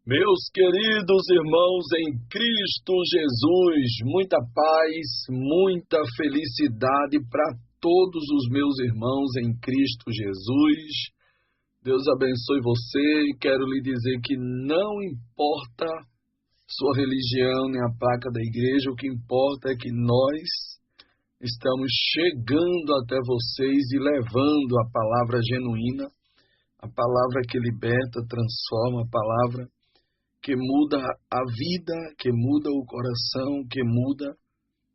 Meus queridos irmãos em Cristo Jesus, muita paz, muita felicidade para todos os meus irmãos em Cristo Jesus. Deus abençoe você e quero lhe dizer que não importa sua religião nem a placa da igreja, o que importa é que nós estamos chegando até vocês e levando a palavra genuína, a palavra que liberta, transforma, a palavra que muda a vida, que muda o coração, que muda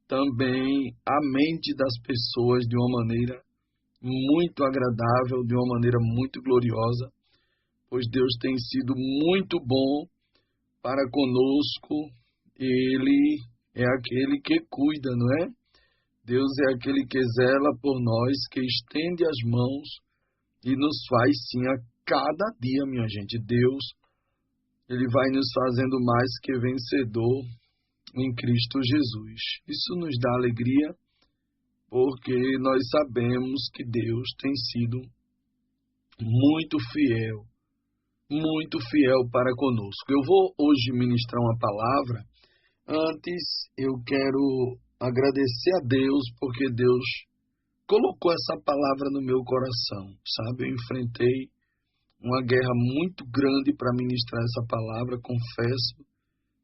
também a mente das pessoas de uma maneira muito agradável, de uma maneira muito gloriosa, pois Deus tem sido muito bom para conosco. Ele é aquele que cuida, não é? Deus é aquele que zela por nós, que estende as mãos e nos faz sim a cada dia, minha gente. Deus, Ele vai nos fazendo mais que vencedor em Cristo Jesus. Isso nos dá alegria, porque nós sabemos que Deus tem sido muito fiel para conosco. Eu vou hoje ministrar uma palavra. Antes, eu quero agradecer a Deus, porque Deus colocou essa palavra no meu coração, sabe? Eu enfrentei uma guerra muito grande para ministrar essa palavra. Confesso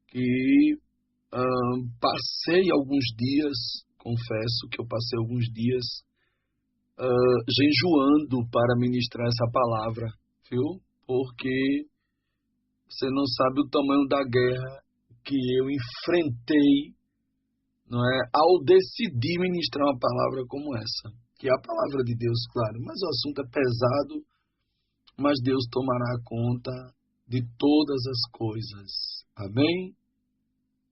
que passei alguns dias jejuando para ministrar essa palavra, viu? Porque você não sabe o tamanho da guerra que eu enfrentei, não é? Ao decidir ministrar uma palavra como essa, que é a palavra de Deus, claro, mas o assunto é pesado, mas Deus tomará conta de todas as coisas. Amém?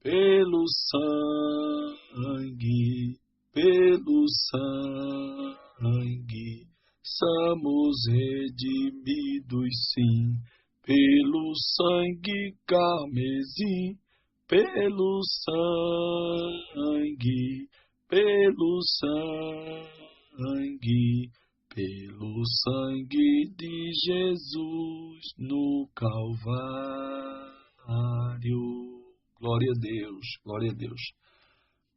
Pelo sangue, somos redimidos, sim. Pelo sangue carmesim, pelo sangue, pelo sangue de Jesus no Calvário. Glória a Deus, glória a Deus.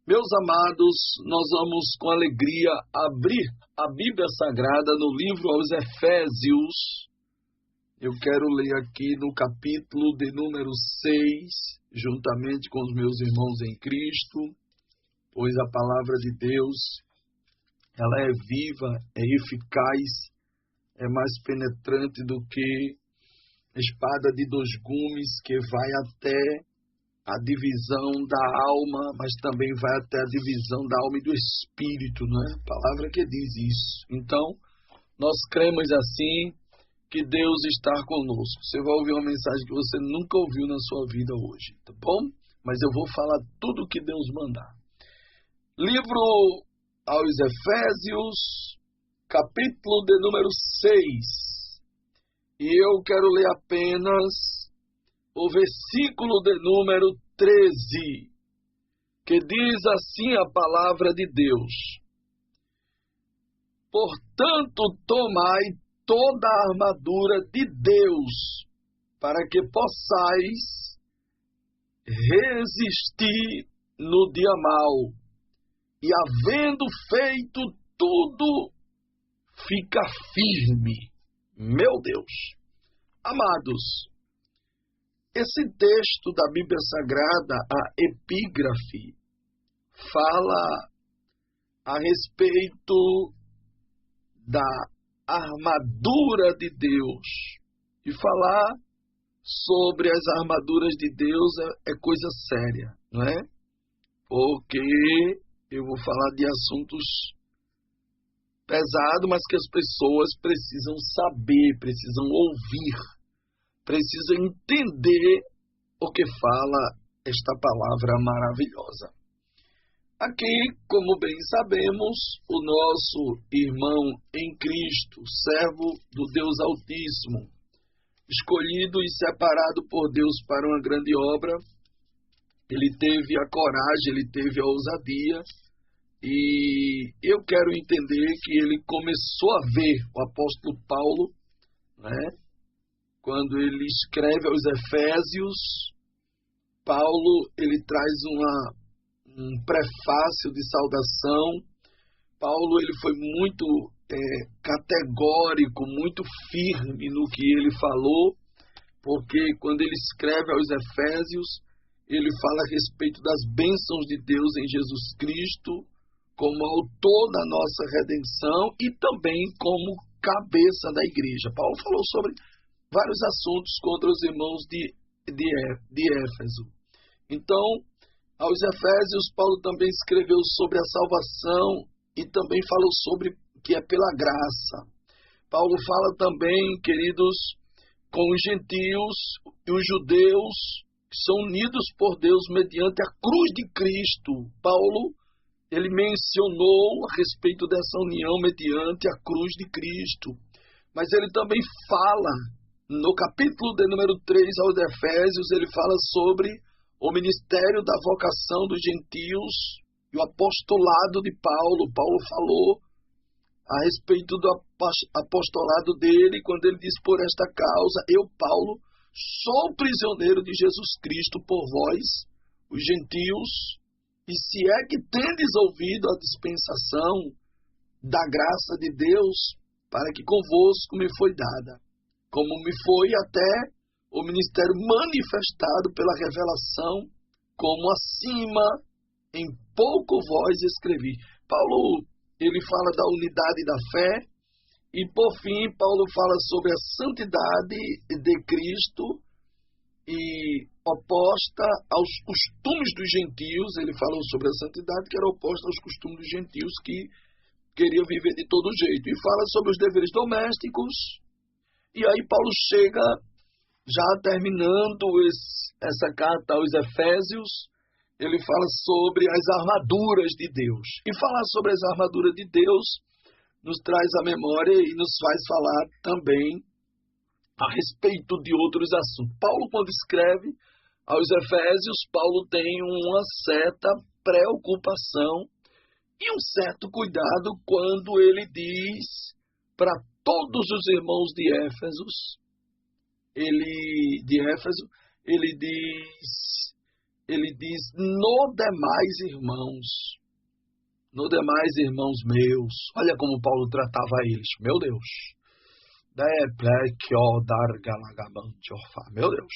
Meus amados, nós vamos com alegria abrir a Bíblia Sagrada no livro aos Efésios. Eu quero ler aqui no capítulo de número 6, juntamente com os meus irmãos em Cristo, pois a palavra de Deus, ela é viva, é eficaz, é mais penetrante do que espada de dois gumes, que vai até a divisão da alma, mas também vai até a divisão da alma e do espírito, não é? A palavra que diz isso. Então, nós cremos assim, que Deus está conosco. Você vai ouvir uma mensagem que você nunca ouviu na sua vida hoje, tá bom? Mas eu vou falar tudo o que Deus mandar. Livro aos Efésios, capítulo de número 6. E eu quero ler apenas o versículo de número 13, que diz assim a palavra de Deus: portanto, tomai toda a armadura de Deus, para que possais resistir no dia mau, e havendo feito tudo, fica firme. Meu Deus! Amados, esse texto da Bíblia Sagrada, a epígrafe, fala a respeito da armadura de Deus. E falar sobre as armaduras de Deus é coisa séria, não é? Porque eu vou falar de assuntos pesados, mas que as pessoas precisam saber, precisam ouvir, precisam entender o que fala esta palavra maravilhosa. Aqui, como bem sabemos, o nosso irmão em Cristo, servo do Deus Altíssimo, escolhido e separado por Deus para uma grande obra, ele teve a coragem, ele teve a ousadia, e eu quero entender que ele começou a ver o apóstolo Paulo, né, quando ele escreve aos Efésios, Paulo ele traz um prefácio de saudação. Paulo ele foi muito categórico, muito firme no que ele falou, porque quando ele escreve aos Efésios, ele fala a respeito das bênçãos de Deus em Jesus Cristo, como autor da nossa redenção e também como cabeça da igreja. Paulo falou sobre vários assuntos contra os irmãos de Éfeso. Então, aos Efésios, Paulo também escreveu sobre a salvação e também falou sobre que é pela graça. Paulo fala também, queridos, com os gentios e os judeus que são unidos por Deus mediante a cruz de Cristo. Paulo, ele mencionou a respeito dessa união mediante a cruz de Cristo. Mas ele também fala, no capítulo de número 3 aos Efésios, ele fala sobre o ministério da vocação dos gentios e o apostolado de Paulo. Paulo falou a respeito do apostolado dele, quando ele diz: por esta causa, eu, Paulo, sou prisioneiro de Jesus Cristo por vós, os gentios, e se é que tendes ouvido a dispensação da graça de Deus, para que convosco me foi dada, como me foi até o ministério manifestado pela revelação, como acima em pouco vós escrevi. Paulo, ele fala da unidade da fé, e por fim, Paulo fala sobre a santidade de Cristo, e oposta aos costumes dos gentios. Ele falou sobre a santidade que era oposta aos costumes dos gentios que queriam viver de todo jeito. E fala sobre os deveres domésticos. E aí Paulo chega, já terminando essa carta aos Efésios, ele fala sobre as armaduras de Deus. E falar sobre as armaduras de Deus nos traz à memória e nos faz falar também a respeito de outros assuntos. Paulo, quando escreve aos Efésios, Paulo tem uma certa preocupação e um certo cuidado quando ele diz para todos os irmãos de Éfeso, ele diz, no demais irmãos meus. Olha como Paulo tratava eles, meu Deus. Meu Deus.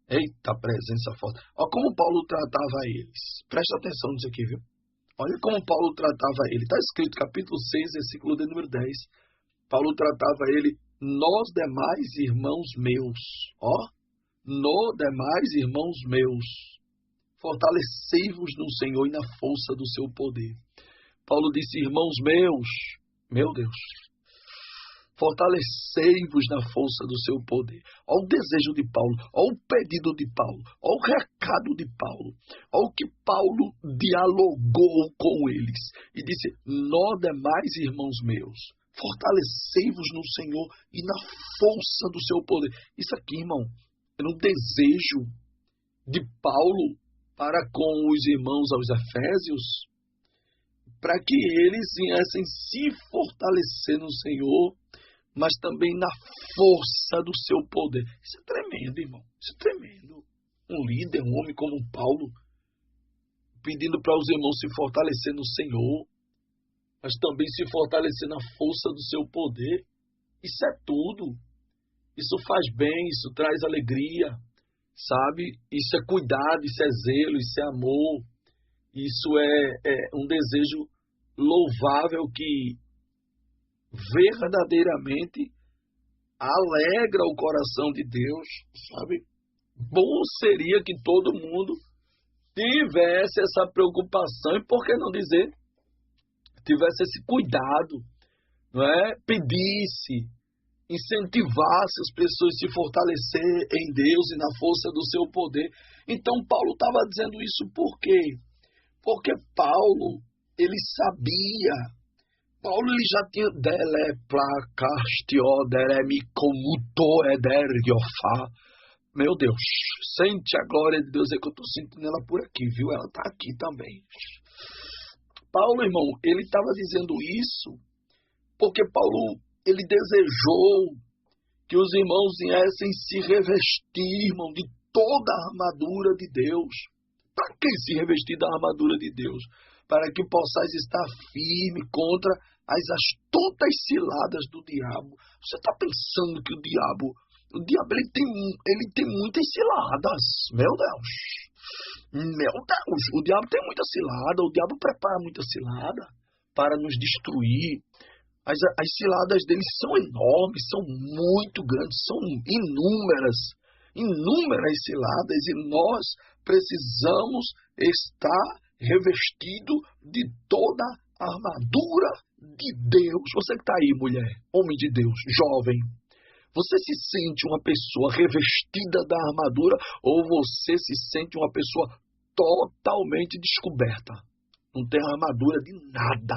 Eita, presença forte. Olha como Paulo tratava eles. Presta atenção nisso aqui, viu? Olha como Paulo tratava ele. Está escrito capítulo 6, versículo de número 10. Paulo tratava ele, nós demais irmãos meus. Ó, no demais irmãos meus. Fortalecei-vos no Senhor e na força do seu poder. Paulo disse, irmãos meus, meu Deus, fortalecei-vos na força do seu poder. Olha o desejo de Paulo, olha o pedido de Paulo, olha o recado de Paulo, olha o que Paulo dialogou com eles. E disse, nós demais irmãos meus, fortalecei-vos no Senhor e na força do seu poder. Isso aqui, irmão, era um desejo de Paulo para com os irmãos aos Efésios, para que eles viessem se fortalecer no Senhor, mas também na força do seu poder. Isso é tremendo, irmão. Isso é tremendo. Um líder, um homem como Paulo, pedindo para os irmãos se fortalecer no Senhor, mas também se fortalecer na força do seu poder. Isso é tudo. Isso faz bem, isso traz alegria, sabe? Isso é cuidado, isso é zelo, isso é amor. Isso é um desejo louvável que verdadeiramente alegra o coração de Deus, sabe? Bom seria que todo mundo tivesse essa preocupação e, por que não dizer, tivesse esse cuidado, não é? Pedisse, incentivasse as pessoas a se fortalecer em Deus e na força do seu poder. Então Paulo estava dizendo isso por quê? Porque Paulo, ele sabia, Paulo ele já tinha meu Deus, sente a glória de Deus, é que eu estou sentindo ela por aqui, viu? Ela está aqui também. Paulo, irmão, ele estava dizendo isso porque Paulo ele desejou que os irmãos viessem se revestir, irmão, de toda a armadura de Deus. Para que se revestir da armadura de Deus? Para que possais estar firme contra as astutas ciladas do diabo. Você está pensando que o diabo ele tem muitas ciladas. Meu Deus, o diabo tem muita cilada, o diabo prepara muita cilada para nos destruir. As ciladas dele são enormes, são muito grandes, são inúmeras ciladas, e nós precisamos estar revestido de toda a armadura de Deus. Você que está aí, mulher, homem de Deus, jovem, você se sente uma pessoa revestida da armadura ou você se sente uma pessoa totalmente descoberta? Não tem armadura de nada.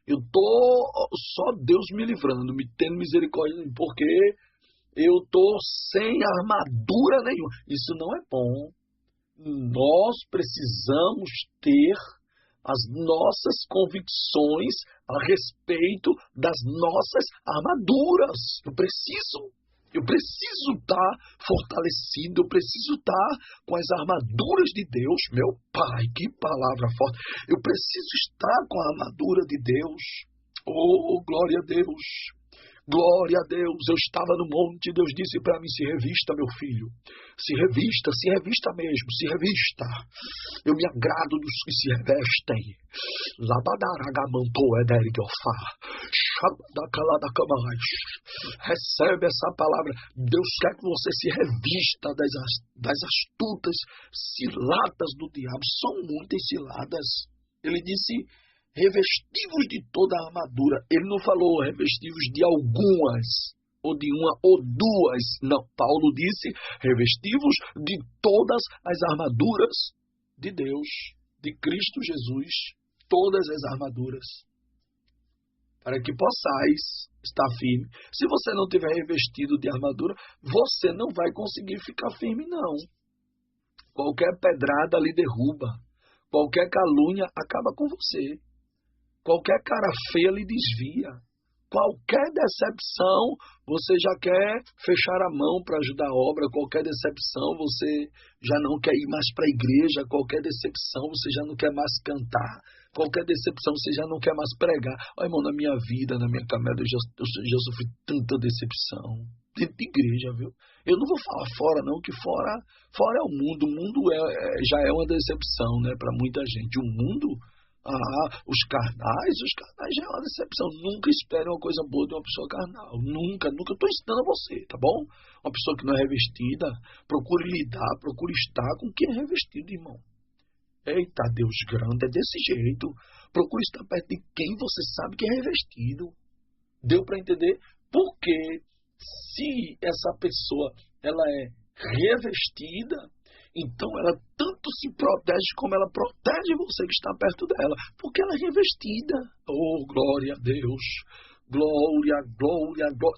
Eu tô só Deus me livrando, me tendo misericórdia, porque eu tô sem armadura nenhuma. Isso não é bom. Nós precisamos ter as nossas convicções a respeito das nossas armaduras. Eu preciso estar fortalecido, eu preciso estar com as armaduras de Deus. Meu Pai, que palavra forte. Eu preciso estar com a armadura de Deus. Oh, glória a Deus. Glória a Deus. Eu estava no monte e Deus disse para mim: se revista, meu filho. Se revista mesmo, se revista. Eu me agrado dos que se revestem. Recebe essa palavra. Deus quer que você se revista das astutas ciladas do diabo. São muitas ciladas. Ele disse: revestivos de toda a armadura. Ele não falou revestivos de algumas, ou de uma ou duas. Não, Paulo disse revestivos de todas as armaduras de Deus, de Cristo Jesus. Todas as armaduras. Para que possais estar firme. Se você não tiver revestido de armadura, você não vai conseguir ficar firme, não. Qualquer pedrada lhe derruba. Qualquer calúnia acaba com você. Qualquer cara feia lhe desvia. Qualquer decepção, você já quer fechar a mão para ajudar a obra. Qualquer decepção, você já não quer ir mais para a igreja. Qualquer decepção, você já não quer mais cantar. Qualquer decepção, você já não quer mais pregar. Olha, irmão, na minha vida, na minha caminhada, eu já sofri tanta decepção. Dentro de igreja, viu? Eu não vou falar fora, não, que fora é o mundo. O mundo já é uma decepção, né, para muita gente. O mundo... os carnais já é uma decepção. Nunca espere uma coisa boa de uma pessoa carnal. Nunca. Eu estou ensinando a você, tá bom? Uma pessoa que não é revestida, procure lidar, procure estar com quem é revestido, irmão. Eita, Deus grande, é desse jeito. Procure estar perto de quem você sabe que é revestido. Deu para entender? Porque se essa pessoa ela é revestida, então ela tanto se protege como ela protege você que está perto dela, porque ela é revestida. Oh, glória a Deus. Glória.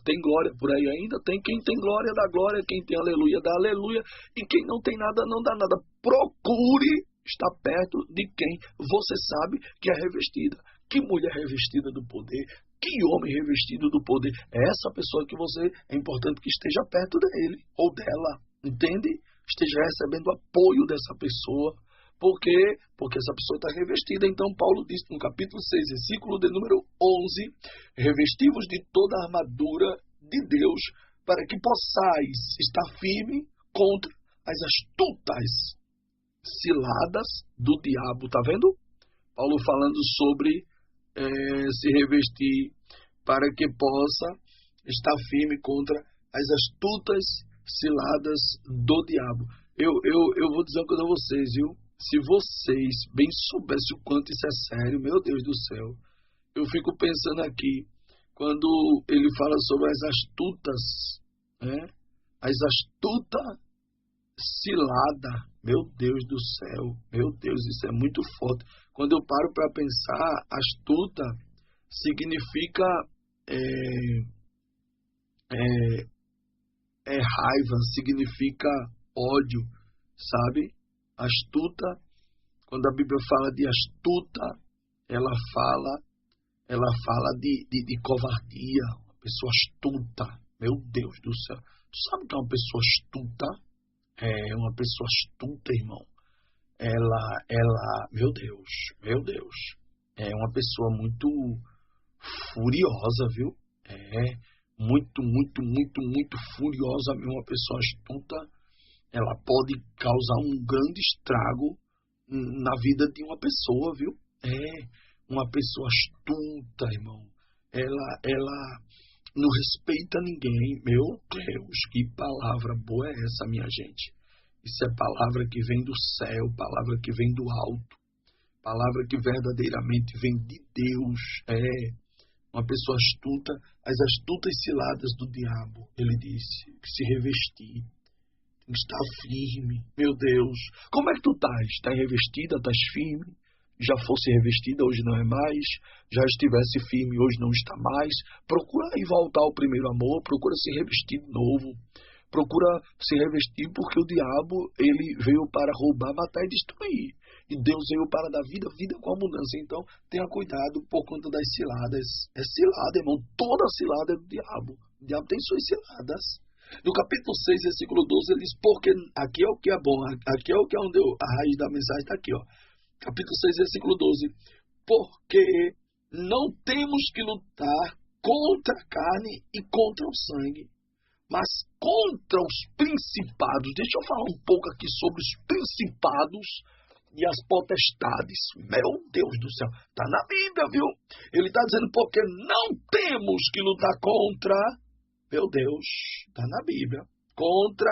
Tem glória por aí ainda? Tem quem tem glória dá glória, quem tem aleluia dá aleluia, e quem não tem nada não dá nada. Procure estar perto de quem você sabe que é revestida. Que mulher revestida do poder, que homem revestido do poder. É essa pessoa que você, é importante que esteja perto dele ou dela, entende? Esteja recebendo apoio dessa pessoa. Por quê? Porque essa pessoa está revestida. Então Paulo diz no capítulo 6, versículo de número 11, revestivos de toda a armadura de Deus, para que possais estar firme contra as astutas ciladas do diabo. Tá vendo? Paulo falando sobre se revestir para que possa estar firme contra as astutas ciladas do diabo. Eu vou dizer uma coisa a vocês, viu? Se vocês bem soubessem o quanto isso é sério, meu Deus do céu, eu fico pensando aqui, quando ele fala sobre as astutas, né? As astutas cilada, meu Deus do céu, meu Deus, isso é muito forte. Quando eu paro para pensar, astuta significa raiva, significa ódio, sabe? Astuta, quando a Bíblia fala de astuta, ela fala ela fala de covardia, uma pessoa astuta. Meu Deus do céu. Tu sabe o que é uma pessoa astuta? É uma pessoa astuta, irmão. Meu Deus. É uma pessoa muito furiosa, viu? É muito furiosa mesmo. Uma pessoa astuta, ela pode causar um grande estrago na vida de uma pessoa, viu? É uma pessoa astuta, irmão. Ela não respeita ninguém. Meu Deus, que palavra boa é essa, minha gente? Isso é palavra que vem do céu, palavra que vem do alto, palavra que verdadeiramente vem de Deus. É uma pessoa astuta, as astutas ciladas do diabo. Ele disse que se revestir, tem que estar firme. Meu Deus, como é que tu estás? Estás revestida, estás firme? Já fosse revestida, hoje não é mais. Já estivesse firme, hoje não está mais. Procura aí voltar ao primeiro amor, procura se revestir de novo. Procura se revestir, porque o diabo, ele veio para roubar, matar e destruir. E Deus veio para dar vida, vida com abundância. Então, tenha cuidado por conta das ciladas. É cilada, irmão. Toda cilada é do diabo. O diabo tem suas ciladas. No capítulo 6, versículo 12, ele diz, porque aqui é o que é bom, aqui é o que é onde a raiz da mensagem está aqui, ó. Capítulo 6, versículo 12. Porque não temos que lutar contra a carne e contra o sangue, mas contra os principados. Deixa eu falar um pouco aqui sobre os principados e as potestades. Meu Deus do céu, está na Bíblia, viu? Ele está dizendo, porque não temos que lutar contra, meu Deus, está na Bíblia, contra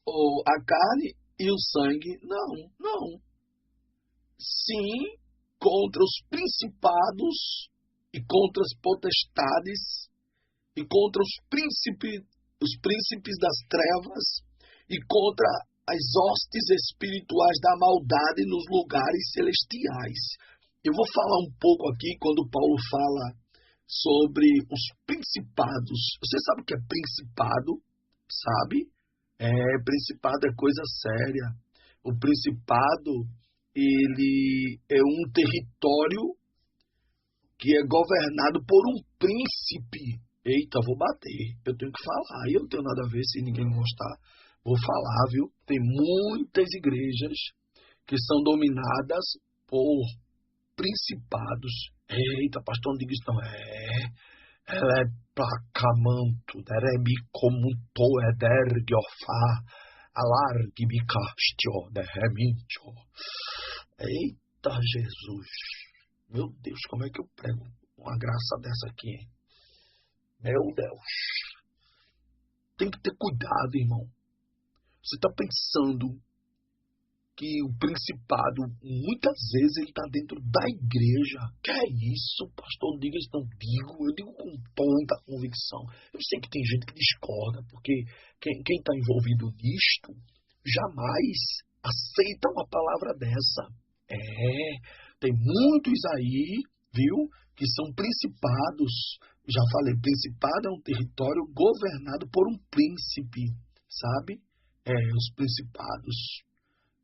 a carne e o sangue. Não. Sim, contra os principados e contra as potestades e contra os príncipes das trevas e contra as hostes espirituais da maldade nos lugares celestiais. Eu vou falar um pouco aqui quando Paulo fala sobre os principados. Você sabe o que é principado? Sabe? Principado é coisa séria. O principado, ele é um território que é governado por um príncipe. Eita, vou bater. Eu tenho que falar. E eu não tenho nada a ver se ninguém gostar. Vou falar, viu? Tem muitas igrejas que são dominadas por principados. Eita, pastor, não diga isso não. Ela é placamanto, derebi como to edergiofá, alargue bicastio, derremincho. Eita, Jesus. Meu Deus, como é que eu prego uma graça dessa aqui, hein? Meu Deus. Tem que ter cuidado, irmão. Você está pensando que o principado, muitas vezes, ele está dentro da igreja. Que é isso, pastor? Diga isso, não digo. Eu digo com tanta convicção. Eu sei que tem gente que discorda, porque quem está envolvido nisto jamais aceita uma palavra dessa. Tem muitos aí, viu, que são principados. Já falei, principado é um território governado por um príncipe, sabe?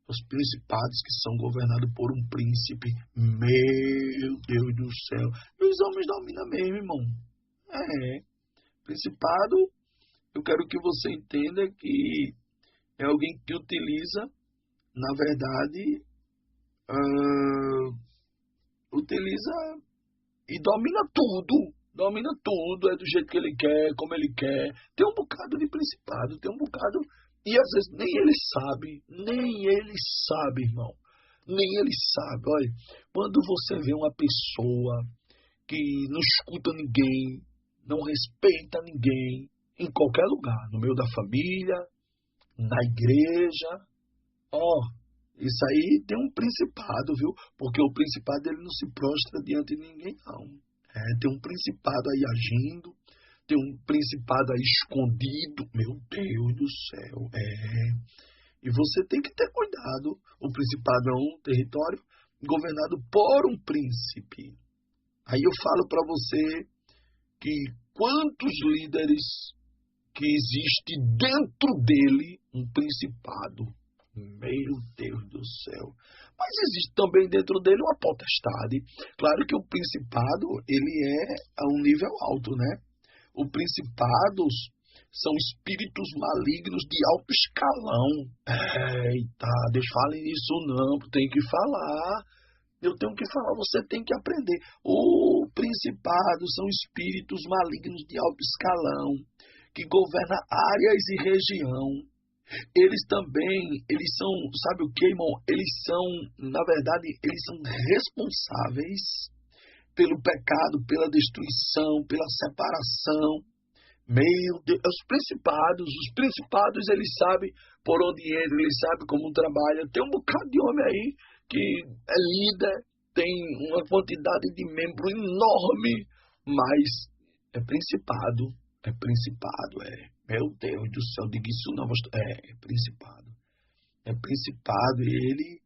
Os principados que são governados por um príncipe. Meu Deus do céu. E os homens dominam mesmo, irmão. Principado, eu quero que você entenda que é alguém que utiliza, na verdade, utiliza e domina tudo. Domina tudo, é do jeito que ele quer, como ele quer. Tem um bocado de principado, tem um bocado. E às vezes nem ele sabe, irmão. Nem ele sabe. Olha, quando você vê uma pessoa que não escuta ninguém, não respeita ninguém, em qualquer lugar, no meio da família, na igreja, isso aí tem um principado, viu? Porque o principado ele não se prostra diante de ninguém, não. Tem um principado aí agindo, tem um principado aí escondido. Meu Deus do céu, E você tem que ter cuidado. O principado é um território governado por um príncipe. Aí eu falo para você que quantos líderes que existe dentro dele um principado. Meu Deus do céu. Mas existe também dentro dele uma potestade. Claro que o principado, ele é a um nível alto, né? Os principados são espíritos malignos de alto escalão. Eita, deixa eu falar nisso não, tem que falar. Eu tenho que falar, você tem que aprender. O principado são espíritos malignos de alto escalão, que governam áreas e região. Eles também, eles são, sabe o que, irmão? Eles são, na verdade, eles são responsáveis pelo pecado, pela destruição, pela separação. Meu Deus, os principados, eles sabem por onde entram, eles sabem como trabalham. Tem um bocado de homem aí que é líder, tem uma quantidade de membro enorme, mas é principado. Meu Deus do céu, diga isso não, é principado. É principado e ele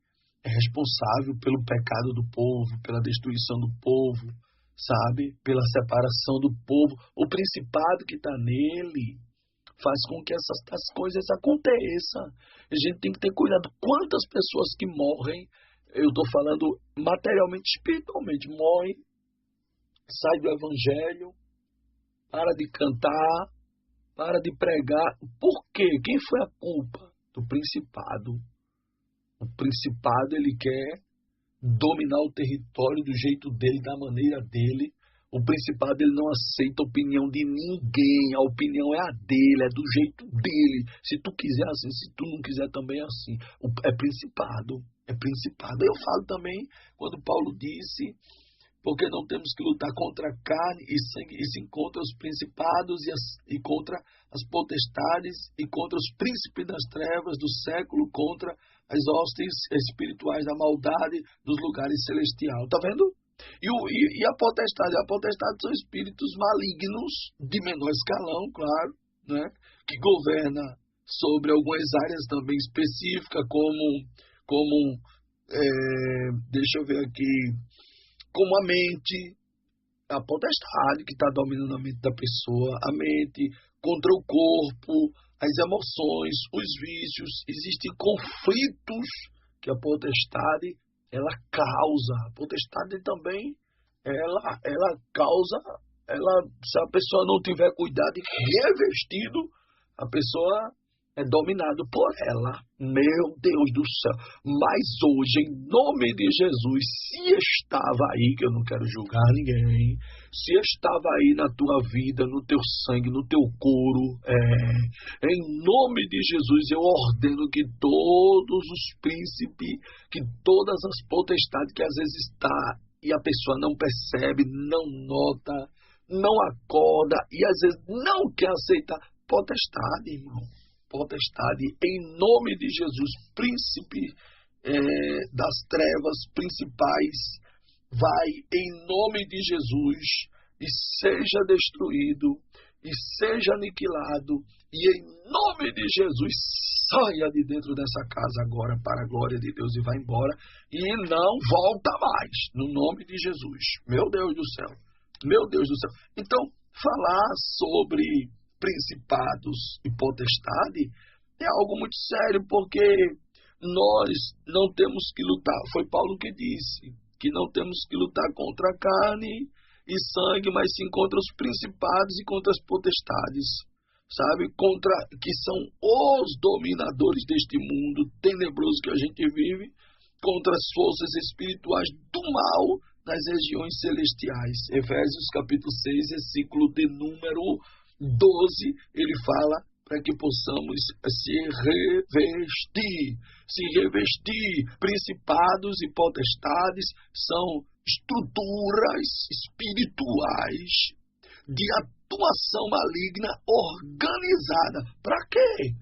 é responsável pelo pecado do povo, pela destruição do povo, sabe? Pela separação do povo. O principado que está nele faz com que essas coisas aconteçam. A gente tem que ter cuidado. Quantas pessoas que morrem, eu estou falando materialmente, espiritualmente, morrem, saem do evangelho, para de cantar, para de pregar. Por quê? Quem foi a culpa? Do principado. O principado, ele quer dominar o território do jeito dele, da maneira dele. O principado, ele não aceita a opinião de ninguém. A opinião é a dele, é do jeito dele. Se tu quiser assim, se tu não quiser também é assim. É principado. Eu falo também, quando Paulo disse, porque não temos que lutar contra carne e sangue, e sim contra os principados e contra as potestades e contra os príncipes das trevas do século, contra as hostes espirituais da maldade dos lugares celestiais. Tá vendo? E a potestade? A potestade são espíritos malignos, de menor escalão, claro, né? Que governa sobre algumas áreas também específicas, como deixa eu ver aqui, como a mente, a potestade que está dominando a mente da pessoa, a mente contra o corpo, as emoções, os vícios. Existem conflitos que a potestade ela causa. A potestade também ela causa, se a pessoa não tiver cuidado e revestido, a pessoa é dominado por ela. Meu Deus do céu. Mas hoje, em nome de Jesus, se estava aí, que eu não quero julgar ninguém, se estava aí na tua vida, no teu sangue, no teu couro, em nome de Jesus, eu ordeno que todos os príncipes, que todas as potestades que às vezes está e a pessoa não percebe, não nota, não acorda e às vezes não quer aceitar, potestade, irmão. Potestade, em nome de Jesus, príncipe das trevas principais, vai em nome de Jesus e seja destruído e seja aniquilado e em nome de Jesus saia de dentro dessa casa agora para a glória de Deus e vá embora e não volta mais, no nome de Jesus. Meu Deus do céu, meu Deus do céu. Então, falar sobre principados e potestade é algo muito sério, porque nós não temos que lutar, foi Paulo que disse, que não temos que lutar contra a carne e sangue, mas sim contra os principados e contra as potestades, sabe, contra que são os dominadores deste mundo tenebroso que a gente vive, contra as forças espirituais do mal nas regiões celestiais. Efésios capítulo 6, versículo de número 12, ele fala para que possamos se revestir. Principados e potestades são estruturas espirituais de atuação maligna organizada. Para quê?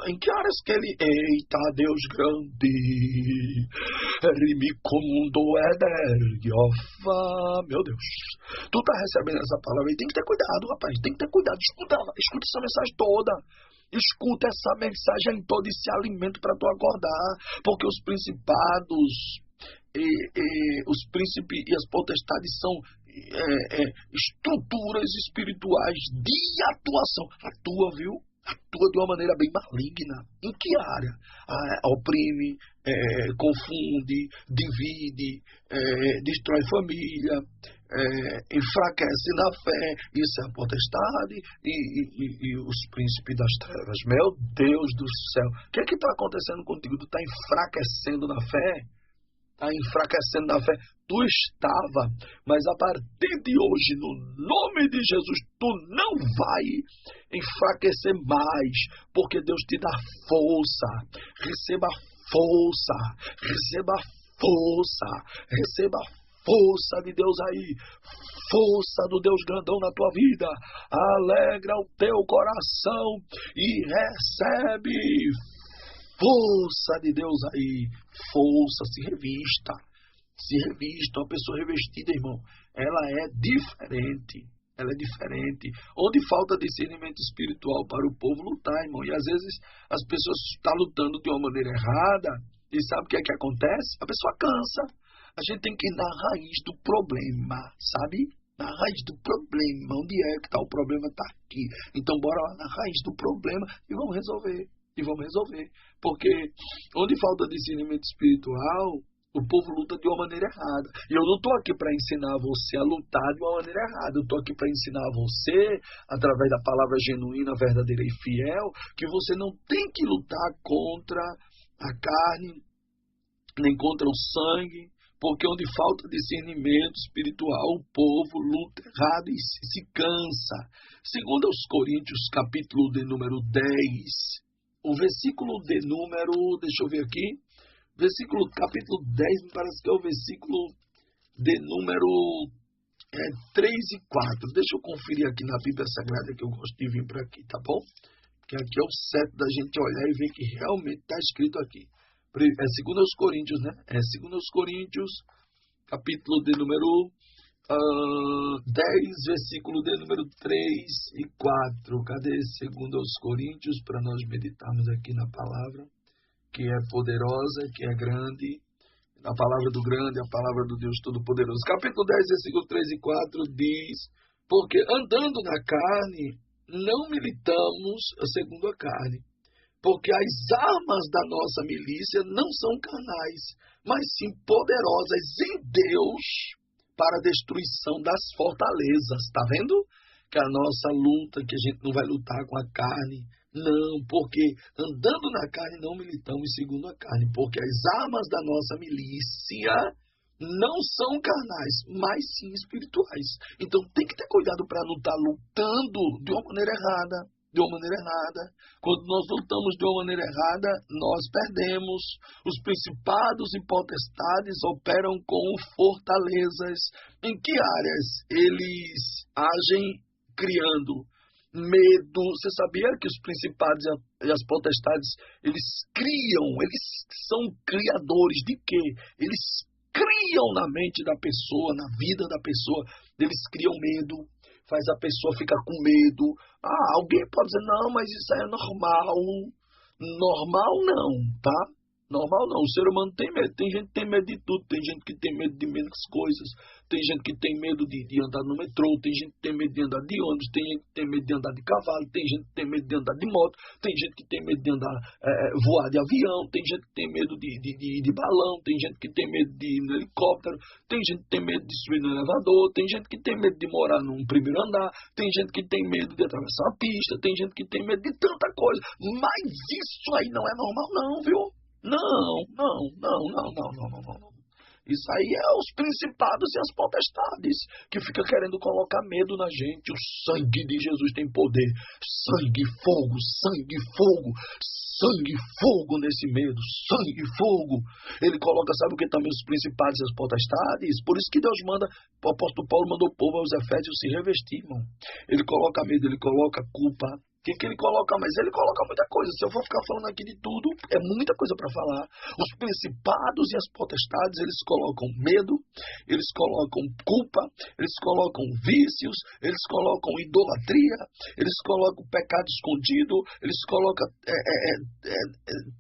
Em que horas que ele... Eita, Deus grande! Meu Deus! Tu tá recebendo essa palavra e tem que ter cuidado, rapaz. Tem que ter cuidado. Escuta essa mensagem toda. Escuta essa mensagem toda e se alimenta para tu acordar. Porque os principados... os príncipes e as potestades são estruturas espirituais de atuação. Atua, viu? atua de uma maneira bem maligna. Em que área? Oprime, confunde, divide, destrói família, enfraquece na fé. Isso é a potestade e os príncipes das trevas. Meu Deus do céu, o que está acontecendo contigo? Tu está enfraquecendo na fé? Está enfraquecendo na fé. Tu estava, mas a partir de hoje, no nome de Jesus, tu não vai enfraquecer mais, porque Deus te dá força. Receba força, receba força, receba força de Deus aí, força do Deus grandão na tua vida. Alegra o teu coração e recebe força de Deus aí, força, se revista, uma pessoa revestida, irmão, ela é diferente, onde falta discernimento espiritual para o povo lutar, irmão, e às vezes as pessoas estão lutando de uma maneira errada, e sabe o que é que acontece? A pessoa cansa. A gente tem que ir na raiz do problema, sabe? Na raiz do problema, onde é que está o problema? Está aqui, então bora lá na raiz do problema e vamos resolver. Porque onde falta discernimento espiritual, o povo luta de uma maneira errada. E eu não estou aqui para ensinar você a lutar de uma maneira errada. Eu estou aqui para ensinar você, através da palavra genuína, verdadeira e fiel, que você não tem que lutar contra a carne, nem contra o sangue, porque onde falta discernimento espiritual, o povo luta errado e se cansa. Segundo aos Coríntios, capítulo de número 10, o versículo de número, deixa eu ver aqui, capítulo 10, me parece que é o versículo de número 3 e 4. Deixa eu conferir aqui na Bíblia Sagrada, que eu gosto de vir para aqui, tá bom? Porque aqui é o certo da gente olhar e ver que realmente está escrito aqui. É segundo aos Coríntios, né? É segundo aos Coríntios, capítulo de número 10, versículo de número 3 e 4. Cadê segundo aos Coríntios, para nós meditarmos aqui na palavra, que é poderosa, que é grande, a palavra do grande, a palavra do Deus Todo-Poderoso. Capítulo 10, versículo 3 e 4 diz: porque andando na carne, não militamos segundo a carne, porque as armas da nossa milícia não são carnais, mas sim poderosas em Deus para a destruição das fortalezas. Está vendo? Que a nossa luta, que a gente não vai lutar com a carne. Não, porque andando na carne não militamos segundo a carne, porque as armas da nossa milícia não são carnais, mas sim espirituais. Então tem que ter cuidado para não estar lutando de uma maneira errada. Quando nós lutamos de uma maneira errada, nós perdemos. Os principados e potestades operam com fortalezas. Em que áreas eles agem criando medo? Você sabia que os principados e as potestades, eles são criadores de quê? Eles criam na mente da pessoa, na vida da pessoa, eles criam medo. Faz a pessoa ficar com medo. Alguém pode dizer, não, mas isso aí é normal. Normal não, tá? Normal não. O ser humano tem medo. Tem gente que tem medo de tudo. Tem gente que tem medo de menos coisas. Tem gente que tem medo de andar no metrô. Tem gente que tem medo de andar de ônibus. Tem gente que tem medo de andar de cavalo. Tem gente que tem medo de andar de moto. Tem gente que tem medo de andar, voar de avião. Tem gente que tem medo de balão. Tem gente que tem medo de ir no helicóptero. Tem gente que tem medo de subir no elevador. Tem gente que tem medo de morar num primeiro andar. Tem gente que tem medo de atravessar a pista. Tem gente que tem medo de tanta coisa. Mas isso aí não é normal não, viu? Não. Isso aí é os principados e as potestades que ficam querendo colocar medo na gente. O sangue de Jesus tem poder. Sangue, fogo, nesse medo. Sangue, fogo. Ele coloca, sabe o que também os principados e as potestades? Por isso que Deus manda, o apóstolo Paulo mandou o povo aos Efésios se revestir, irmão. Ele coloca medo, ele coloca culpa. O que ele coloca? Mas ele coloca muita coisa. Se eu for ficar falando aqui de tudo, é muita coisa para falar. Os principados e as potestades, eles colocam medo, eles colocam culpa, eles colocam vícios, eles colocam idolatria, eles colocam pecado escondido, eles colocam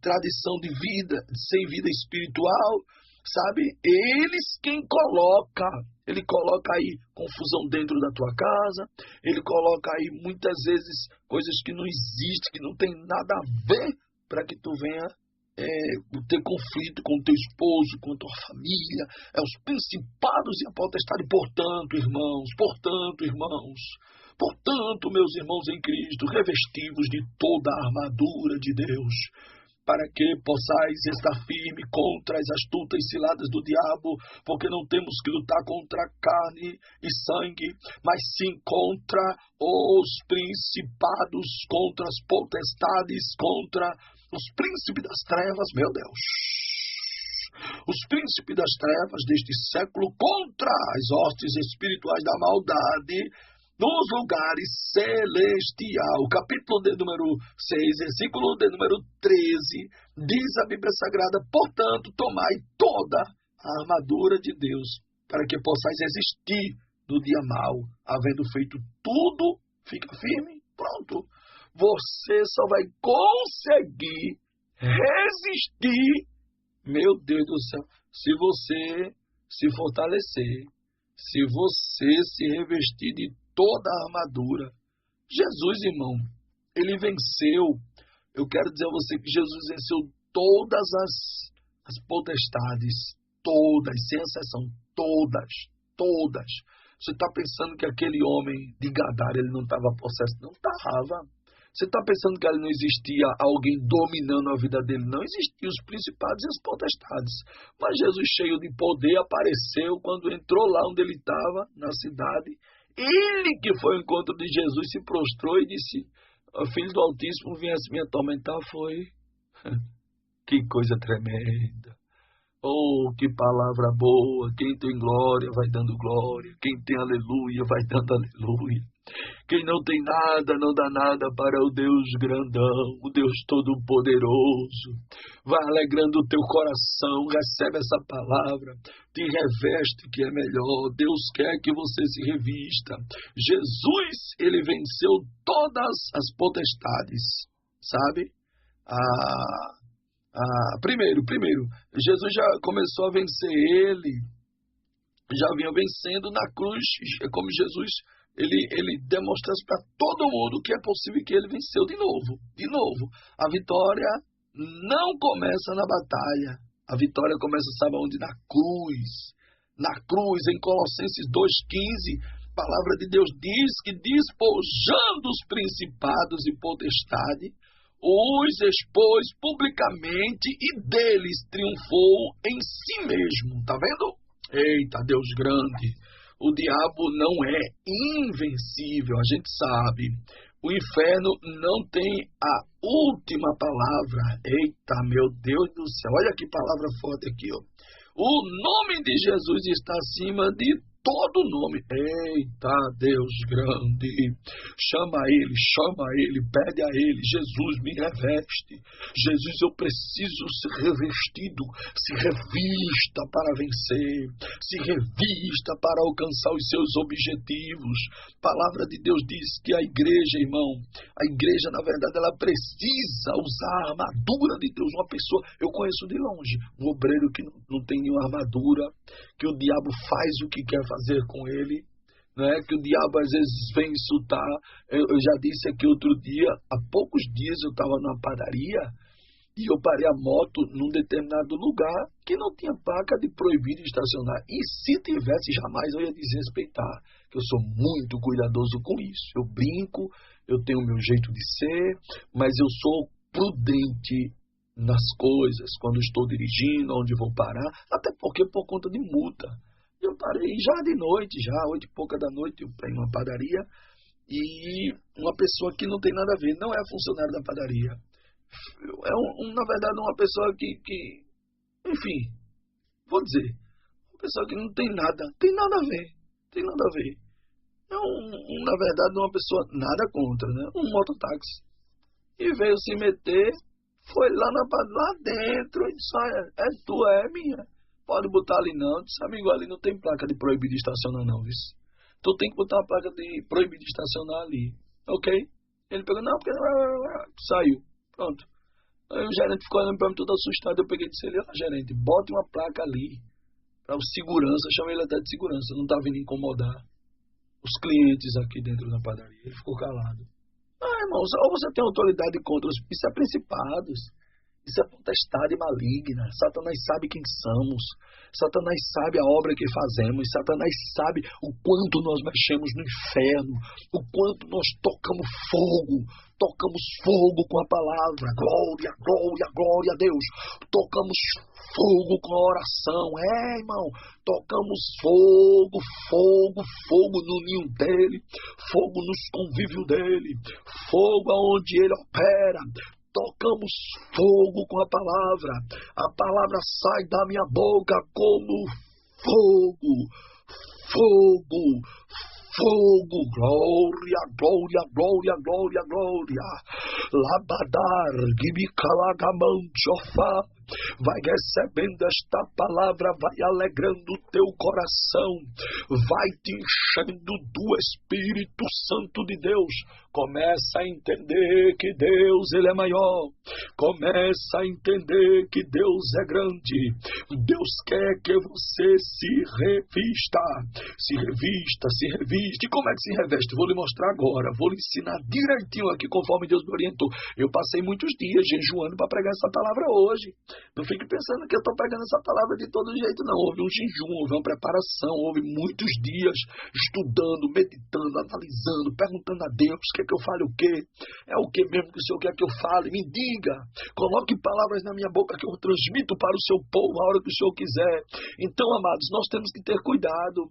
tradição de vida, sem vida espiritual. sabe? Eles quem coloca. Ele coloca aí confusão dentro da tua casa, ele coloca aí muitas vezes coisas que não existem, que não tem nada a ver, para que tu venha ter conflito com teu esposo, com tua família. É os principados e a potestade. Portanto, meus irmãos em Cristo, revestivos de toda a armadura de Deus, para que possais estar firme contra as astutas ciladas do diabo, porque não temos que lutar contra carne e sangue, mas sim contra os principados, contra as potestades, contra os príncipes das trevas, meu Deus. Os príncipes das trevas deste século, contra as hostes espirituais da maldade nos lugares celestiais. Capítulo de número 6, versículo de número 13, diz a Bíblia Sagrada: portanto, tomai toda a armadura de Deus, para que possais resistir no dia mau, havendo feito tudo, fica firme, pronto. Você só vai conseguir resistir, meu Deus do céu, se você se fortalecer, se você se revestir de toda a armadura. Jesus, irmão, ele venceu. Eu quero dizer a você que Jesus venceu todas as potestades, todas, sem exceção, todas. Você está pensando que aquele homem de Gadara, ele não estava possesso? Não estava. Você está pensando que ali não existia alguém dominando a vida dele? Não existia, os principados e as potestades. Mas Jesus, cheio de poder, apareceu quando entrou lá onde ele estava, na cidade. Ele que foi ao encontro de Jesus, se prostrou e disse: Filho do Altíssimo, viesse me atormentar, foi. Que coisa tremenda. Oh, que palavra boa. Quem tem glória vai dando glória. Quem tem aleluia vai dando aleluia. Quem não tem nada, não dá nada para o Deus grandão, o Deus todo-poderoso. Vai alegrando o teu coração, recebe essa palavra, te reveste que é melhor. Deus quer que você se revista. Jesus, ele venceu todas as potestades, sabe? Primeiro, Jesus já começou a vencer ele, já vinha vencendo na cruz, como Jesus... Ele demonstra para todo mundo que é possível, que ele venceu de novo. A vitória não começa na batalha. A vitória começa, sabe onde? Na cruz. Na cruz, em Colossenses 2,15, a palavra de Deus diz que, despojando os principados e potestade, os expôs publicamente e deles triunfou em si mesmo. Tá vendo? Eita, Deus grande! O diabo não é invencível, a gente sabe. O inferno não tem a última palavra. Eita, meu Deus do céu, olha que palavra forte aqui, ó. O nome de Jesus está acima de todo nome. Eita, Deus grande. Chama ele, pede a ele: Jesus, me reveste. Jesus, eu preciso ser revestido. Se revista para vencer. Se revista para alcançar os seus objetivos. A palavra de Deus diz que a igreja, irmão, a igreja, na verdade, ela precisa usar a armadura de Deus. Uma pessoa, eu conheço de longe, um obreiro que não tem nenhuma armadura, que o diabo faz o que quer fazer com ele, né? Que o diabo às vezes vem insultar. Eu já disse aqui outro dia, há poucos dias eu estava numa padaria e eu parei a moto num determinado lugar que não tinha placa de proibido estacionar. E se tivesse, jamais eu ia desrespeitar, que eu sou muito cuidadoso com isso. Eu brinco, eu tenho o meu jeito de ser, mas eu sou prudente nas coisas, quando estou dirigindo, onde vou parar, até porque por conta de multa. Eu parei já de noite, já 8h pouca da noite, eu parei numa padaria e uma pessoa que não tem nada a ver, não é funcionário da padaria. Na verdade, uma pessoa que, enfim, vou dizer, uma pessoa que não tem nada a ver. Na verdade, uma pessoa nada contra, né? Um mototáxi. E veio se meter, foi lá dentro e disse: é minha. Pode botar ali não. Disse: amigo, ali não tem placa de proibido estacionar não, viu? Tu tem que botar uma placa de proibido estacionar ali. Ok? Ele pegou: não, porque saiu. Pronto. Aí o gerente ficou olhando para mim todo assustado. Eu peguei e disse, gerente, bote uma placa ali para o segurança, chamei ele até de segurança, não está vindo incomodar os clientes aqui dentro da padaria. Ele ficou calado. Irmãos, ou você tem autoridade contra os... Isso é principados. Isso é potestade maligna. Satanás sabe quem somos. Satanás sabe a obra que fazemos. Satanás sabe o quanto nós mexemos no inferno. O quanto nós tocamos fogo. Tocamos fogo com a palavra. Glória, glória, glória a Deus. Tocamos fogo com a oração. Irmão. Tocamos fogo, fogo, fogo no ninho dele. Fogo nos convívios dele. Fogo aonde ele opera. Tocamos fogo com a palavra. A palavra sai da minha boca como fogo. Fogo. Fogo. Glória, glória, glória, glória, glória. Labadar, gibicalagamanchofá. Vai recebendo esta palavra, vai alegrando o teu coração, vai te enchendo do Espírito Santo de Deus. Começa a entender que Deus ele é maior. Começa a entender que Deus é grande. Deus quer que você se revista. Se revista, se reviste. E como é que se reveste? Vou lhe mostrar agora. Vou lhe ensinar direitinho aqui conforme Deus me orientou. Eu passei muitos dias jejuando para pregar essa palavra hoje. Não fique pensando que eu estou pegando essa palavra de todo jeito, não. Houve um jejum, houve uma preparação, houve muitos dias estudando, meditando, analisando, perguntando a Deus, quer que eu fale o quê? É o que mesmo que o Senhor quer que eu fale? Me diga, coloque palavras na minha boca que eu transmito para o seu povo a hora que o Senhor quiser. Então, amados, nós temos que ter cuidado,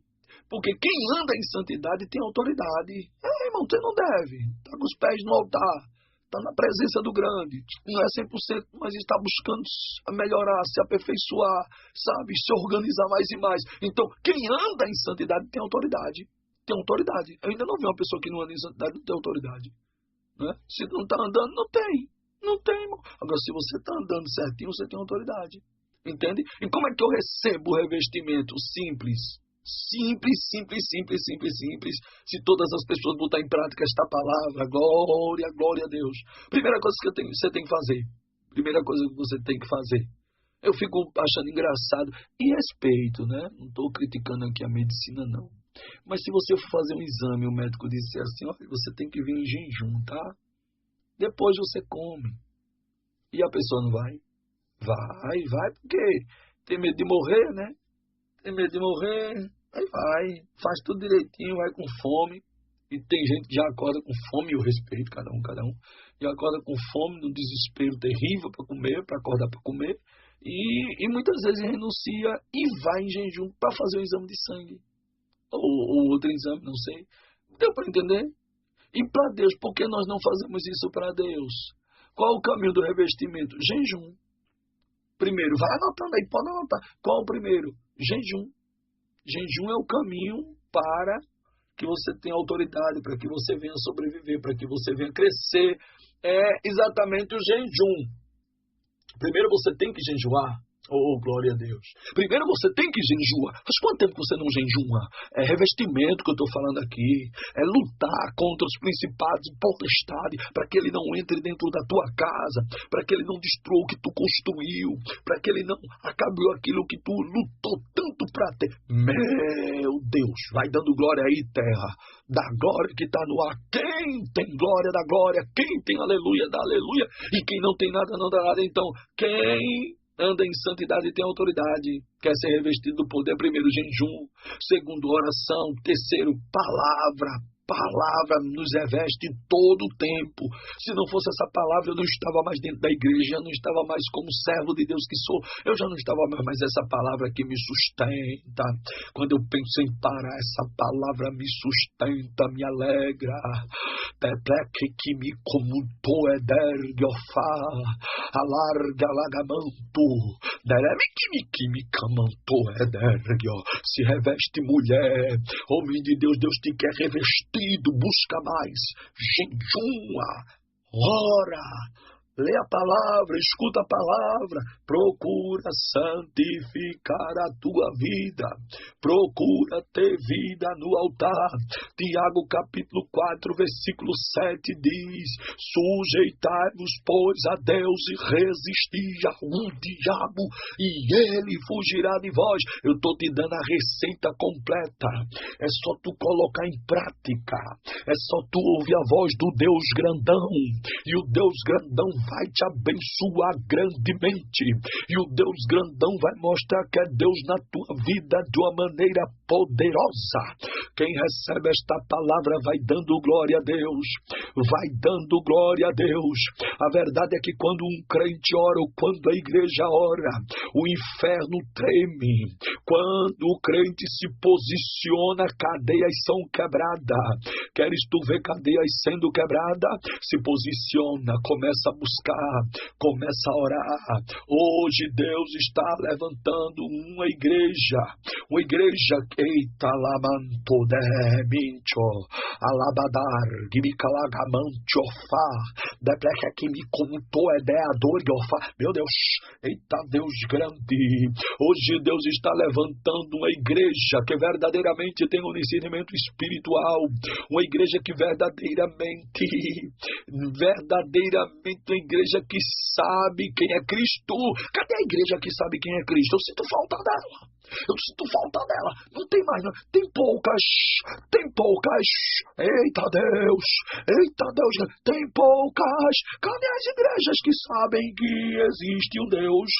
porque quem anda em santidade tem autoridade. Irmão, você não deve estar com os pés no altar. Está na presença do grande, não é 100%, mas está buscando melhorar, se aperfeiçoar, sabe, se organizar mais e mais. Então, quem anda em santidade tem autoridade. Tem autoridade. Eu ainda não vi uma pessoa que não anda em santidade não tem autoridade. Né? Se não está andando, não tem. Não tem, irmão. Agora, se você está andando certinho, você tem autoridade. Entende? E como é que eu recebo o revestimento? Simples. Simples, simples, simples, simples, simples. Se todas as pessoas botarem em prática esta palavra, glória, glória a Deus. Primeira coisa que você tem que fazer. Primeira coisa que você tem que fazer. Eu fico achando engraçado. E respeito, né? Não estou criticando aqui a medicina, não. Mas se você for fazer um exame, o médico disser assim, olha, você tem que vir em jejum, tá? Depois você come. E a pessoa não vai? Vai, porque tem medo de morrer, né? Tem medo de morrer, aí vai, faz tudo direitinho, vai com fome. E tem gente que já acorda com fome, eu respeito cada um. E acorda com fome, num desespero terrível para comer, para acordar para comer. E muitas vezes renuncia e vai em jejum para fazer o exame de sangue. Ou outro exame, não sei. Deu para entender? E para Deus, por que nós não fazemos isso para Deus? Qual o caminho do revestimento? Jejum. Primeiro, vai anotando aí, pode anotar. Qual o primeiro? Jejum. Jejum é o caminho para que você tenha autoridade, para que você venha sobreviver, para que você venha crescer. É exatamente o jejum. Primeiro você tem que jejuar. Oh, glória a Deus. Primeiro você tem que jejuar. Faz quanto tempo que você não jejua? É revestimento que eu estou falando aqui. É lutar contra os principados e potestades para que ele não entre dentro da tua casa, para que ele não destrua o que tu construiu, para que ele não acabe aquilo que tu lutou tanto para ter. Meu Deus, vai dando glória aí, terra. Da glória que está no ar. Quem tem glória da glória? Quem tem aleluia da aleluia? E quem não tem nada, não dá nada. Então, quem anda em santidade e tem autoridade, quer ser revestido do poder, primeiro jejum, segundo oração, terceiro palavra. Palavra nos reveste todo o tempo. Se não fosse essa palavra, eu não estava mais dentro da igreja, eu não estava mais como servo de Deus que sou, eu já não estava mais essa palavra que me sustenta. Quando eu penso em parar, essa palavra me sustenta, me alegra. Peple que me comutou edergiofá, alarga lagamanto, dereme que me camantou edergio. Se reveste mulher, homem de Deus, Deus te quer revestir. Busca mais, jejua, ora, lê a palavra, escuta a palavra, procura santificar a tua vida, procura ter vida no altar. Tiago capítulo 4, versículo 7 diz: sujeitai-vos, pois, a Deus e resisti ao diabo, e ele fugirá de vós. Eu estou te dando a receita completa, é só tu colocar em prática, é só tu ouvir a voz do Deus grandão, e o Deus grandão vai te abençoar grandemente, e o Deus grandão vai mostrar que é Deus na tua vida de uma maneira poderosa. Quem recebe esta palavra vai dando glória a Deus, vai dando glória a Deus. A verdade é que quando um crente ora, ou quando a igreja ora, o inferno treme. Quando o crente se posiciona, cadeias são quebradas. Queres tu ver cadeias sendo quebradas? Se posiciona, começa a buscar, começa a orar. Hoje Deus está levantando uma igreja eita lamanto de mincho, alabadar, gibicalagamancho fa, depleca que me contou ideador yofa. Meu Deus, eita Deus grande. Hoje Deus está levantando uma igreja que verdadeiramente tem um discernimento espiritual, uma igreja que verdadeiramente uma igreja que sabe quem é Cristo. Cadê a igreja que sabe quem é Cristo? Eu sinto falta dela. Não tem mais, não. Tem poucas. Eita Deus, tem poucas. Cadê as igrejas que sabem que existe um Deus?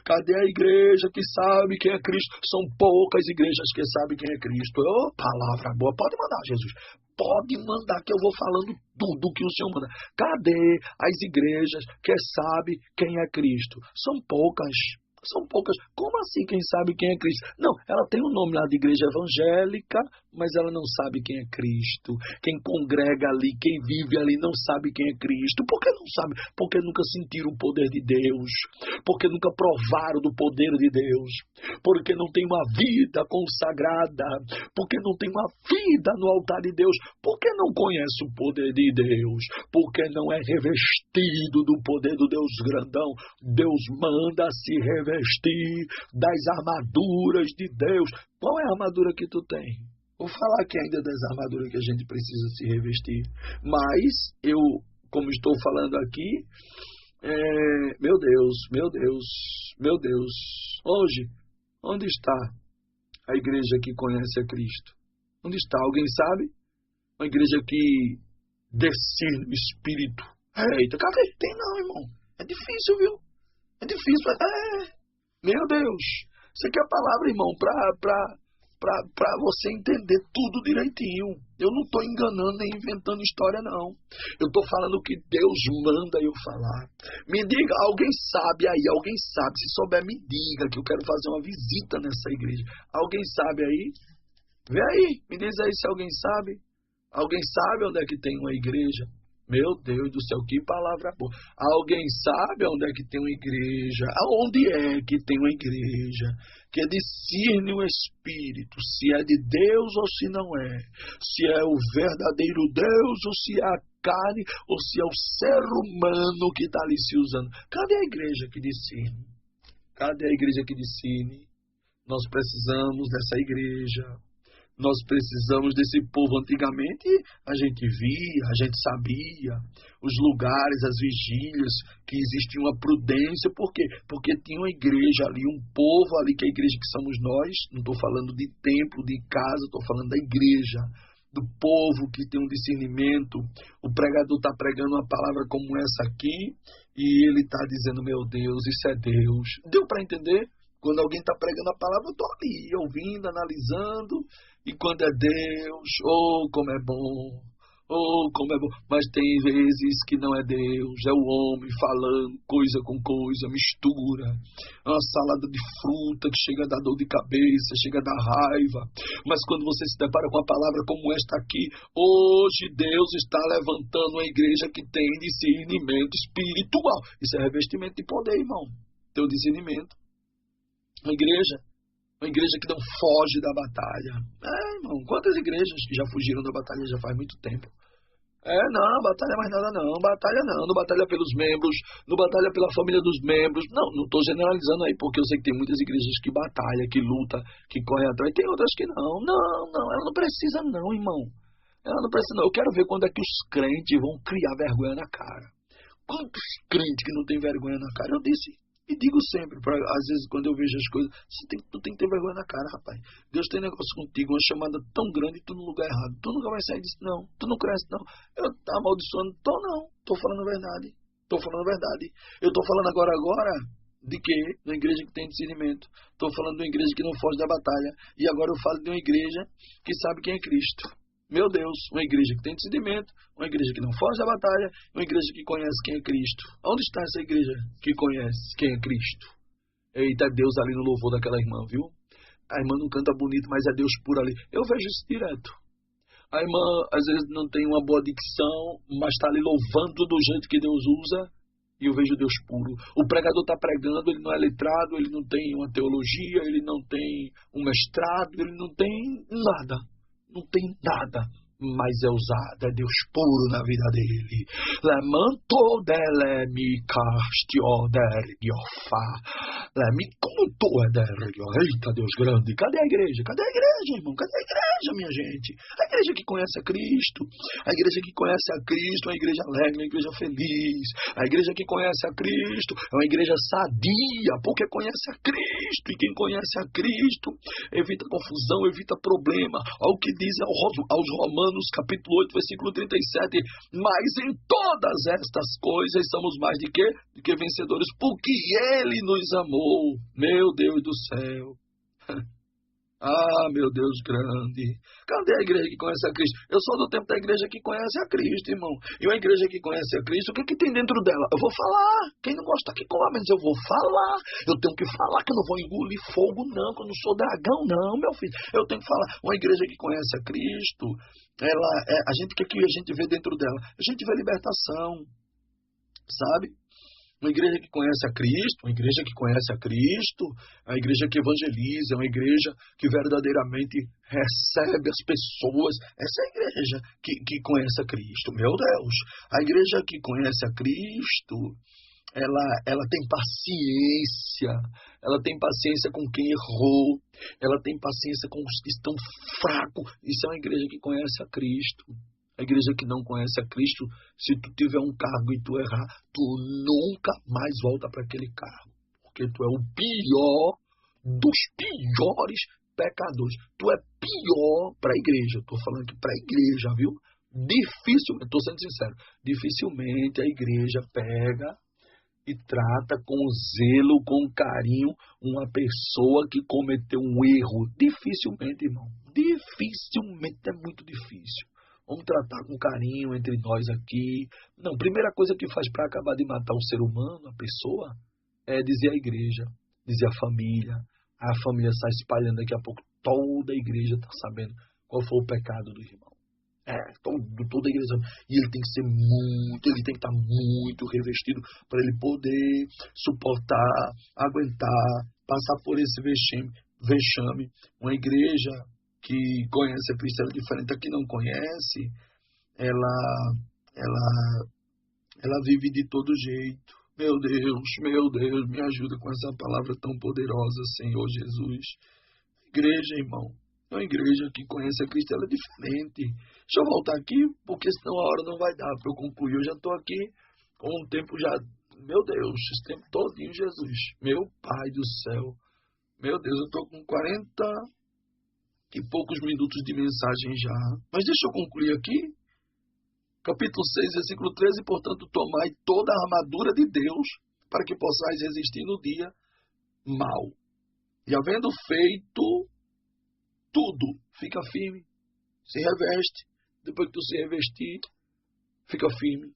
Cadê a igreja que sabe quem é Cristo? São poucas igrejas que sabem quem é Cristo. Oh, palavra boa, pode mandar, Jesus. Pode mandar que eu vou falando tudo que o Senhor manda. Cadê as igrejas que sabem quem é Cristo? São poucas. Como assim quem sabe quem é Cristo? Não, ela tem um nome lá de igreja evangélica, mas ela não sabe quem é Cristo. Quem congrega ali, quem vive ali, não sabe quem é Cristo. Por que não sabe? Porque nunca sentiram o poder de Deus. Porque nunca provaram do poder de Deus. Porque não tem uma vida consagrada. Porque não tem uma vida no altar de Deus. Porque não conhece o poder de Deus. Porque não é revestido do poder do Deus grandão. Deus manda se revestir das armaduras de Deus. Qual é a armadura que tu tem? Vou falar aqui ainda das armaduras que a gente precisa se revestir. Mas eu, como estou falando aqui, meu Deus. Hoje, onde está a igreja que conhece a Cristo? Onde está? Alguém sabe? Uma igreja que discerne o Espírito. Eita, cadê? Tem não, irmão. É difícil, viu? É difícil. Meu Deus. Isso aqui é a palavra, irmão, para você entender tudo direitinho. Eu não estou enganando nem inventando história, não. Eu estou falando o que Deus manda eu falar. Me diga, alguém sabe aí? Alguém sabe? Se souber, me diga, que eu quero fazer uma visita nessa igreja. Alguém sabe aí? Vê aí, me diz aí se alguém sabe. Alguém sabe onde é que tem uma igreja? Meu Deus do céu, que palavra boa. Alguém sabe onde é que tem uma igreja? Aonde é que tem uma igreja? Que discerne o Espírito, se é de Deus ou se não é. Se é o verdadeiro Deus ou se é a carne ou se é o ser humano que está ali se usando. Cadê a igreja que discerne? Cadê a igreja que discerne? Nós precisamos dessa igreja. Nós precisamos desse povo. Antigamente a gente via, a gente sabia os lugares, as vigílias, que existia uma prudência. Por quê? Porque tinha uma igreja ali, um povo ali, que é a igreja que somos nós. Não estou falando de templo, de casa, estou falando da igreja, do povo que tem um discernimento. O pregador está pregando uma palavra como essa aqui e ele está dizendo, meu Deus, isso é Deus. Deu para entender? Quando alguém está pregando a palavra, eu estou ali, ouvindo, analisando. E quando é Deus, oh, como é bom. Oh, como é bom. Mas tem vezes que não é Deus, é o homem falando coisa com coisa, mistura. É uma salada de fruta que chega a dar dor de cabeça, chega a dar raiva. Mas quando você se depara com uma palavra como esta aqui, hoje Deus está levantando uma igreja que tem discernimento espiritual. Isso é revestimento de poder, irmão. Teu discernimento. Uma igreja que não foge da batalha. Irmão, quantas igrejas que já fugiram da batalha já faz muito tempo? Não, batalha mais nada não, batalha não batalha pelos membros, não batalha pela família dos membros, não estou generalizando aí, porque eu sei que tem muitas igrejas que batalham, que luta, que correm atrás, tem outras que não, ela não precisa não, irmão, ela não precisa não, eu quero ver quando é que os crentes vão criar vergonha na cara. Quantos crentes que não tem vergonha na cara? Eu disse e digo sempre, às vezes quando eu vejo as coisas, tu tem que ter vergonha na cara, rapaz. Deus tem negócio contigo, uma chamada tão grande e tu no lugar errado. Tu nunca vai sair disso, não. Tu não cresce, não. Eu tô amaldiçoando, não. Tô falando a verdade. Tô falando a verdade. Eu tô falando agora de que? De uma igreja que tem discernimento. Tô falando de uma igreja que não foge da batalha. E agora eu falo de uma igreja que sabe quem é Cristo. Meu Deus, uma igreja que tem discernimento, uma igreja que não foge da batalha, uma igreja que conhece quem é Cristo. Onde está essa igreja que conhece quem é Cristo? Eita, é Deus ali no louvor daquela irmã, viu? A irmã não canta bonito, mas é Deus por ali. Eu vejo isso direto. A irmã, às vezes, não tem uma boa dicção, mas está ali louvando do jeito que Deus usa, e eu vejo Deus puro. O pregador está pregando, ele não é letrado, ele não tem uma teologia, ele não tem um mestrado, ele não tem nada. Não tem nada, mas é usado, é Deus puro na vida dele. Lemanto dele me castio dergiofa. Me contou dergio. Eita, Deus grande. Cadê a igreja? Cadê a igreja, irmão? Cadê a igreja, minha gente? A igreja que conhece a Cristo. A igreja que conhece a Cristo é uma igreja alegre, uma igreja feliz. A igreja que conhece a Cristo é uma igreja sadia, porque conhece a Cristo. E quem conhece a Cristo evita confusão, evita problema. Olha o que diz aos Romanos, capítulo 8, versículo 37. Mas em todas estas coisas somos mais de que vencedores, porque Ele nos amou. Meu Deus do céu. Meu Deus grande. Cadê a igreja que conhece a Cristo? Eu sou do tempo da igreja que conhece a Cristo, irmão. E uma igreja que conhece a Cristo, o que tem dentro dela? Eu vou falar. Quem não gosta que coma, mas eu vou falar. Eu tenho que falar que eu não vou engolir fogo, não. Que eu não sou dragão, não, meu filho. Eu tenho que falar. Uma igreja que conhece a Cristo, a gente, o que a gente vê dentro dela? A gente vê libertação, sabe? Uma igreja que conhece a Cristo, uma igreja que conhece a Cristo, a igreja que evangeliza, uma igreja que verdadeiramente recebe as pessoas. Essa é a igreja que conhece a Cristo, meu Deus. A igreja que conhece a Cristo, ela tem paciência, ela tem paciência com quem errou, ela tem paciência com os que estão fracos. Isso é uma igreja que conhece a Cristo. A igreja que não conhece a Cristo, se tu tiver um cargo e tu errar, tu nunca mais volta para aquele cargo. Porque tu é o pior dos piores pecadores. Tu é pior para a igreja. Estou falando aqui para a igreja, viu? Dificilmente, estou sendo sincero, dificilmente a igreja pega e trata com zelo, com carinho, uma pessoa que cometeu um erro. Dificilmente, irmão. Dificilmente, é muito difícil. Vamos tratar com carinho entre nós aqui. Não, primeira coisa que faz para acabar de matar o ser humano, a pessoa, é dizer a igreja, dizer a família. A família sai espalhando, daqui a pouco toda a igreja está sabendo qual foi o pecado do irmão. Toda a igreja. E ele tem que ser ele tem que estar muito revestido para ele poder suportar, aguentar, passar por esse vexame. Uma igreja que conhece a Cristo, ela é diferente da que não conhece, ela vive de todo jeito. Meu Deus, me ajuda com essa palavra tão poderosa, Senhor Jesus. Igreja, irmão, é uma igreja que conhece a Cristo, ela é diferente. Deixa eu voltar aqui, porque senão a hora não vai dar para eu concluir. Eu já estou aqui com um tempo já, meu Deus, esse tempo todinho, Jesus. Meu Pai do céu. Meu Deus, eu estou com 40 e poucos minutos de mensagem já. Mas deixa eu concluir aqui. Capítulo 6, versículo 13. Portanto, tomai toda a armadura de Deus, para que possais resistir no dia mau. E havendo feito tudo, fica firme, se reveste. Depois que tu se revestir, fica firme.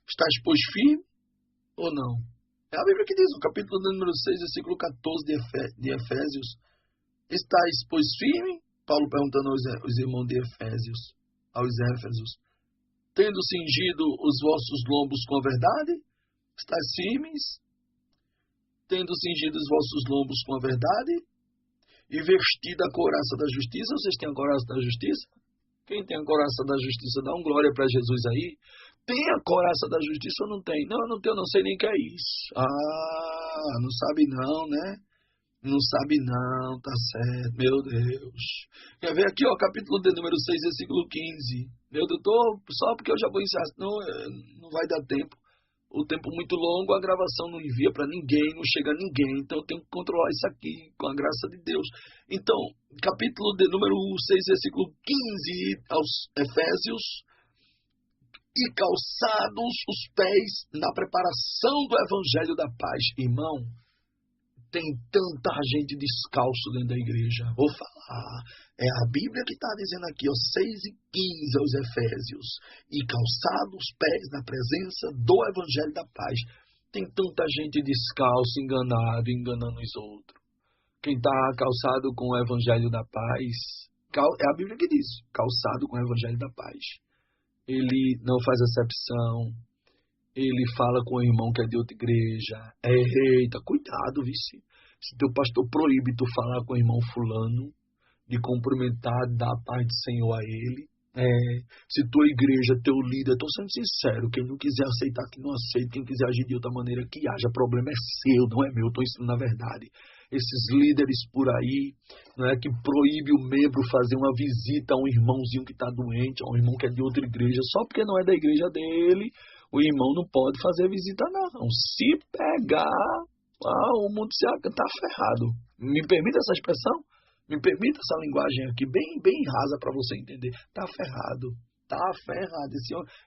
Estás, pois, firme ou não? É a Bíblia que diz, o capítulo número 6, versículo 14 de Efésios. Estais, pois, firme? Paulo perguntando aos irmãos de Efésios, aos Éfesos. Tendo cingido os vossos lombos com a verdade? Estais firmes? Tendo cingido os vossos lombos com a verdade? E vestida a couraça da justiça? Vocês têm a couraça da justiça? Quem tem a coraça da justiça, dá um glória para Jesus aí. Tem a coraça da justiça ou não tem? Não, eu não tenho, não sei nem o que é isso. Ah, não sabe não, né? Não sabe não, tá certo, meu Deus. Quer ver aqui, ó, capítulo de número 6, versículo 15. Meu Deus, só porque eu já vou encerrar, senão não vai dar tempo. O tempo muito longo, a gravação não envia para ninguém, não chega a ninguém. Então eu tenho que controlar isso aqui, com a graça de Deus. Então, capítulo de número 6, versículo 15 aos Efésios. E calçados os pés na preparação do evangelho da paz. Irmão, tem tanta gente descalço dentro da igreja. Vou falar. É a Bíblia que está dizendo aqui, ó, 6:15 aos Efésios. E calçados os pés na presença do evangelho da paz. Tem tanta gente descalço, enganando os outros. Quem está calçado com o evangelho da paz, é a Bíblia que diz, calçado com o evangelho da paz. Ele não faz acepção. Ele fala com o irmão que é de outra igreja. Eita, cuidado, vice. Se teu pastor proíbe tu falar com o irmão fulano, de cumprimentar, dar a paz do Senhor a ele. Se tua igreja, teu líder, estou sendo sincero, quem não quiser aceitar, que não aceite, quem quiser agir de outra maneira, que haja, problema é seu, não é meu, estou ensinando a verdade. Esses líderes por aí, não é, que proíbe o membro fazer uma visita a um irmãozinho que está doente, a um irmão que é de outra igreja, só porque não é da igreja dele, o irmão não pode fazer visita não. Se pegar, o mundo está ferrado. Me permita essa expressão? Me permita essa linguagem aqui, bem rasa para você entender. Tá ferrado. Tá ferrado.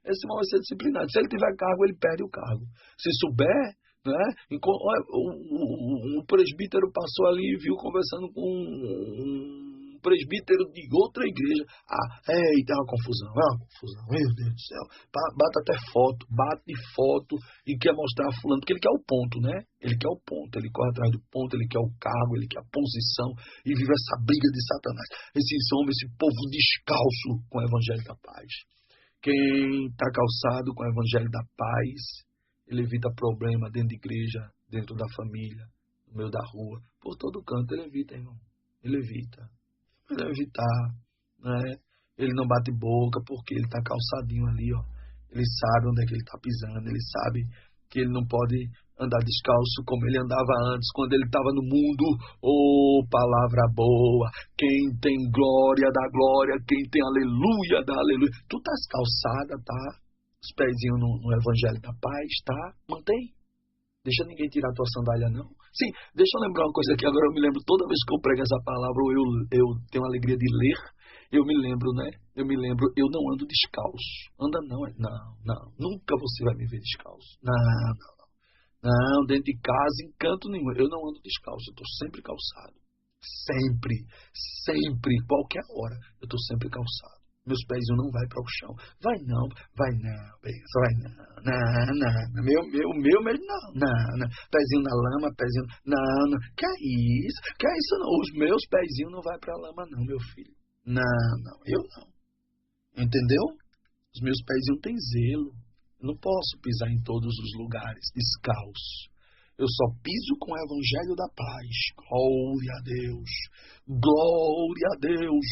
Esse homem vai ser disciplinado. Se ele tiver cargo, ele perde o cargo. Se souber, né? O presbítero passou ali e viu conversando com um presbítero de outra igreja. Eita, é uma confusão, meu Deus do céu. Bate até foto, bate foto e quer mostrar a fulano, porque ele quer o ponto, né? Ele quer o ponto, ele corre atrás do ponto, ele quer o cargo, ele quer a posição e vive essa briga de Satanás. Esses homens, esse povo descalço com o evangelho da paz. Quem está calçado com o evangelho da paz, ele evita problema dentro da igreja, dentro da família, no meio da rua, por todo canto ele evita, irmão. Ele evita. Ele evitar, né? Ele não bate boca porque ele está calçadinho ali, ó. Ele sabe onde é que ele está pisando, ele sabe que ele não pode andar descalço como ele andava antes, quando ele estava no mundo. Palavra boa, quem tem glória dá glória, quem tem aleluia dá aleluia. Tu estás calçada, tá? Os pezinhos no evangelho da paz, tá? Mantém. Deixa ninguém tirar tua sandália, não. Sim, deixa eu lembrar uma coisa aqui. Agora eu me lembro, toda vez que eu prego essa palavra, ou eu tenho a alegria de ler, eu me lembro, né? Eu não ando descalço. Anda não, não. Nunca você vai me ver descalço. Não, dentro de casa, em canto nenhum. Eu não ando descalço, eu estou sempre calçado. Sempre, qualquer hora, eu estou sempre calçado. Meus pés não vai para o chão. Vai não, benção, vai não. Meu mesmo não. Pezinho na lama, pezinho, não. Que é isso não. Os meus pezinhos não vai para a lama não, meu filho. Não, eu não. Entendeu? Os meus pezinhos têm zelo. Eu não posso pisar em todos os lugares descalço. Eu só piso com o evangelho da paz. Glória a Deus. Glória a Deus.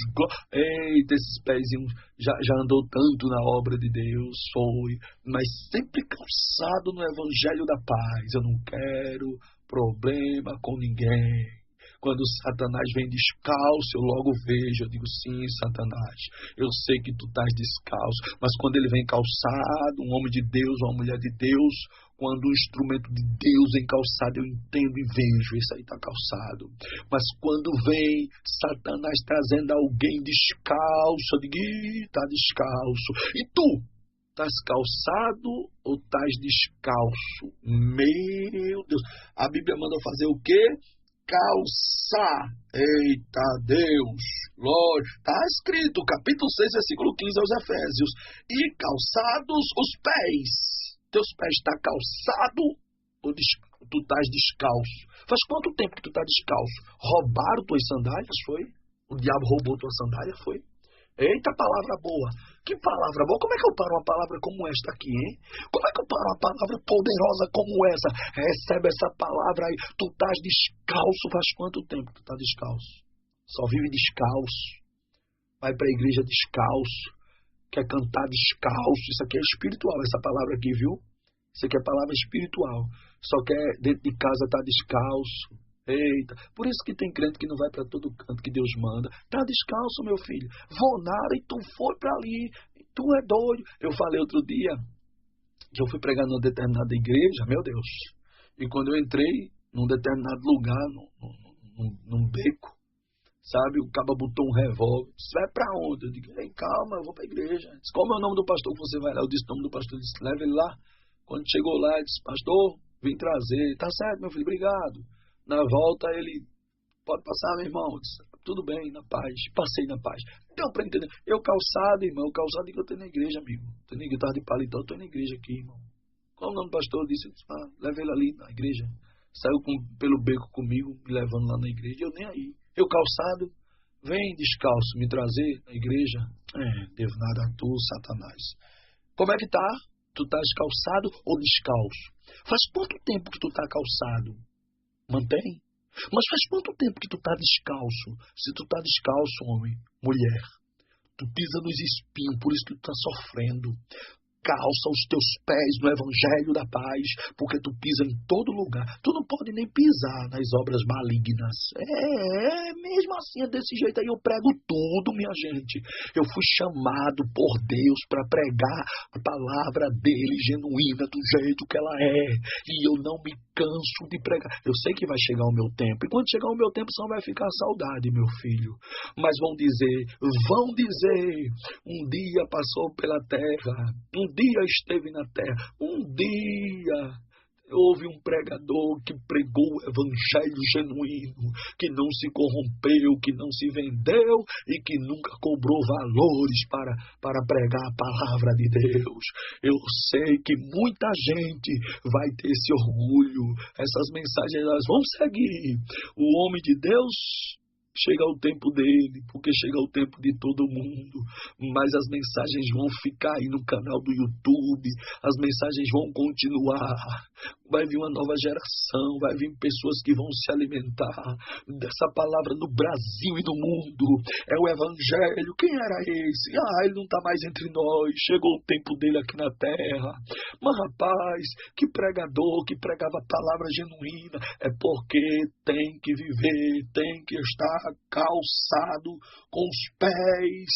Eita, esses pezinhos já andou tanto na obra de Deus, foi. Mas sempre calçado no evangelho da paz. Eu não quero problema com ninguém. Quando Satanás vem descalço, eu logo vejo, eu digo, sim, Satanás, eu sei que tu estás descalço, mas quando ele vem calçado, um homem de Deus, uma mulher de Deus, quando um instrumento de Deus vem calçado, eu entendo e vejo, isso aí está calçado. Mas quando vem Satanás trazendo alguém descalço, eu digo, está descalço. E tu? Estás calçado ou estás descalço? Meu Deus, a Bíblia manda fazer o quê? Calçar. Eita Deus, lógico, está escrito, capítulo 6, versículo 15 aos Efésios. E calçados os pés. Teus pés estão calçados ou tu estás descalço? Faz quanto tempo que tu estás descalço? Roubaram tuas sandálias, foi? O diabo roubou tua sandália, foi? Eita, palavra boa. Que palavra boa. Como é que eu paro uma palavra como esta aqui, hein? Como é que eu paro uma palavra poderosa como essa? Recebe essa palavra aí. Tu estás descalço. Faz quanto tempo que tu estás descalço? Só vive descalço. vai para a igreja descalço, quer cantar descalço. Isso aqui é espiritual, essa palavra aqui, viu? Isso aqui é palavra espiritual. Só quer dentro de casa estar descalço. Eita, por isso que tem crente que não vai para todo canto que Deus manda. Tá descalço, meu filho. Vou nada e tu foi para ali. Tu é doido. Eu falei outro dia que eu fui pregar numa determinada igreja, meu Deus. E quando eu entrei num determinado lugar, num beco, sabe, o caba botou um revólver. Disse, vai pra onde? Eu digo, ei, calma, eu vou pra igreja. Disse, qual é o nome do pastor que você vai lá? Eu disse o nome do pastor. Ele disse, leva ele lá. Quando chegou lá, ele disse, pastor, vim trazer. Tá certo, meu filho, obrigado. Na volta, ele, pode passar, meu irmão. Eu disse, tudo bem, na paz. Passei na paz. Deu pra entender. Eu calçado, irmão, calçado que eu tenho na igreja, amigo. Tenho na igreja, eu tava de paletó, eu tô na igreja aqui, irmão. Qual é o nome do pastor? Eu disse, leva ele ali na igreja. Saiu pelo beco comigo, me levando lá na igreja. Eu nem aí. Eu calçado, vem descalço me trazer na igreja. Devo nada a tu, Satanás. Como é que tá? Tu tá calçado ou descalço? Faz quanto tempo que tu tá calçado? Mantém? Mas faz quanto tempo que tu tá descalço? Se tu tá descalço, homem, mulher, tu pisa nos espinhos, por isso que tu tá sofrendo. Calça os teus pés no evangelho da paz, porque tu pisa em todo lugar. Tu não pode nem pisar nas obras malignas. Mesmo assim, é desse jeito aí. Eu prego tudo, minha gente. Eu fui chamado por Deus para pregar a palavra dele genuína, do jeito que ela é. E eu não me canso de pregar. Eu sei que vai chegar o meu tempo. E quando chegar o meu tempo, só vai ficar saudade, meu filho. Mas vão dizer, um dia passou pela terra, um dia esteve na terra, um dia houve um pregador que pregou o evangelho genuíno, que não se corrompeu, que não se vendeu e que nunca cobrou valores para pregar a palavra de Deus. Eu sei que muita gente vai ter esse orgulho, essas mensagens elas vão seguir. O homem de Deus chega o tempo dele, porque chega o tempo de todo mundo, mas as mensagens vão ficar aí no canal do YouTube, as mensagens vão continuar, vai vir uma nova geração, vai vir pessoas que vão se alimentar dessa palavra no Brasil e no mundo. É o evangelho. Quem era esse? Ele não está mais entre nós, chegou o tempo dele aqui na terra. Mas rapaz, que pregador, que pregava a palavra genuína, é porque tem que viver, tem que estar calçado com os pés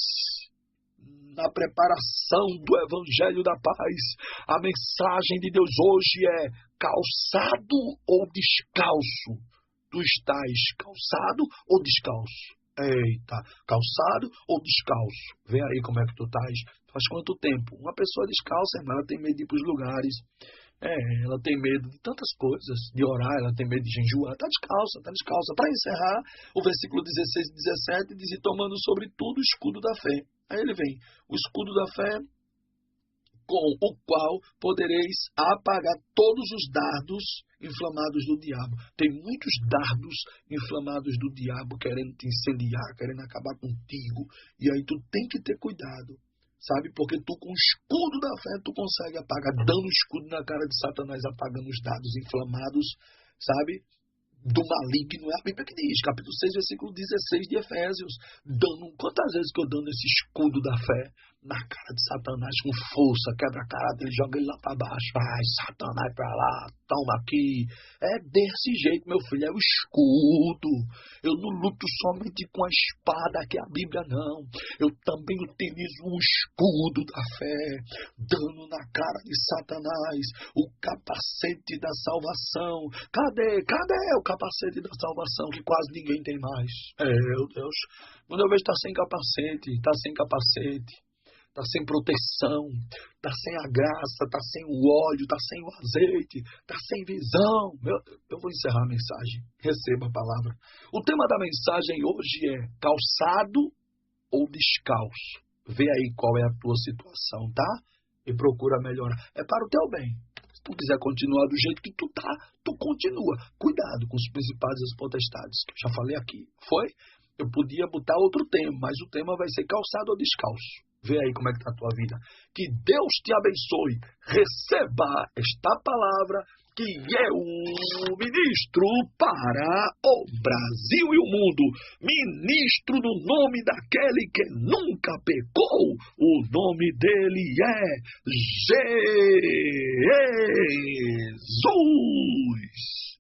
na preparação do evangelho da paz. A mensagem de Deus hoje é calçado ou descalço? Tu estás calçado ou descalço? Eita, calçado ou descalço? Vê aí como é que tu estás. Faz quanto tempo? Uma pessoa descalça, irmã, ela tem medo de ir para os lugares. Ela tem medo de tantas coisas, de orar, ela tem medo de jejuar. Está descalça, está descalça. Para encerrar, o versículo 16 e 17 diz, e tomando sobre tudo o escudo da fé. Aí ele vem, o escudo da fé, com o qual podereis apagar todos os dardos inflamados do diabo. Tem muitos dardos inflamados do diabo querendo te incendiar, querendo acabar contigo. E aí tu tem que ter cuidado. Sabe, porque tu com o escudo da fé, tu consegue apagar, dando o escudo na cara de Satanás, apagando os dados inflamados, sabe, do maligno. É a Bíblia que diz, capítulo 6, versículo 16 de Efésios, quantas vezes que eu dando esse escudo da fé na cara de Satanás com força, quebra a cara dele, joga ele lá para baixo, vai, Satanás para lá, toma aqui. É desse jeito, meu filho, é o escudo. Eu não luto somente com a espada, que é a Bíblia, não. Eu também utilizo o escudo da fé, dando na cara de Satanás o capacete da salvação. Cadê o capacete da salvação, que quase ninguém tem mais? Meu Deus, quando eu vejo está sem capacete, está sem proteção, está sem a graça, está sem o óleo, está sem o azeite, está sem visão. Eu vou encerrar a mensagem. Receba a palavra. O tema da mensagem hoje é calçado ou descalço. Vê aí qual é a tua situação, tá? E procura melhorar. É para o teu bem. Se tu quiser continuar do jeito que tu tá, tu continua. Cuidado com os principados e as potestades, que eu já falei aqui. Foi? Eu podia botar outro tema, mas o tema vai ser calçado ou descalço. Vê aí como é que está a tua vida. Que Deus te abençoe. Receba esta palavra que é o ministro para o Brasil e o mundo. Ministro no nome daquele que nunca pecou. O nome dele é Jesus.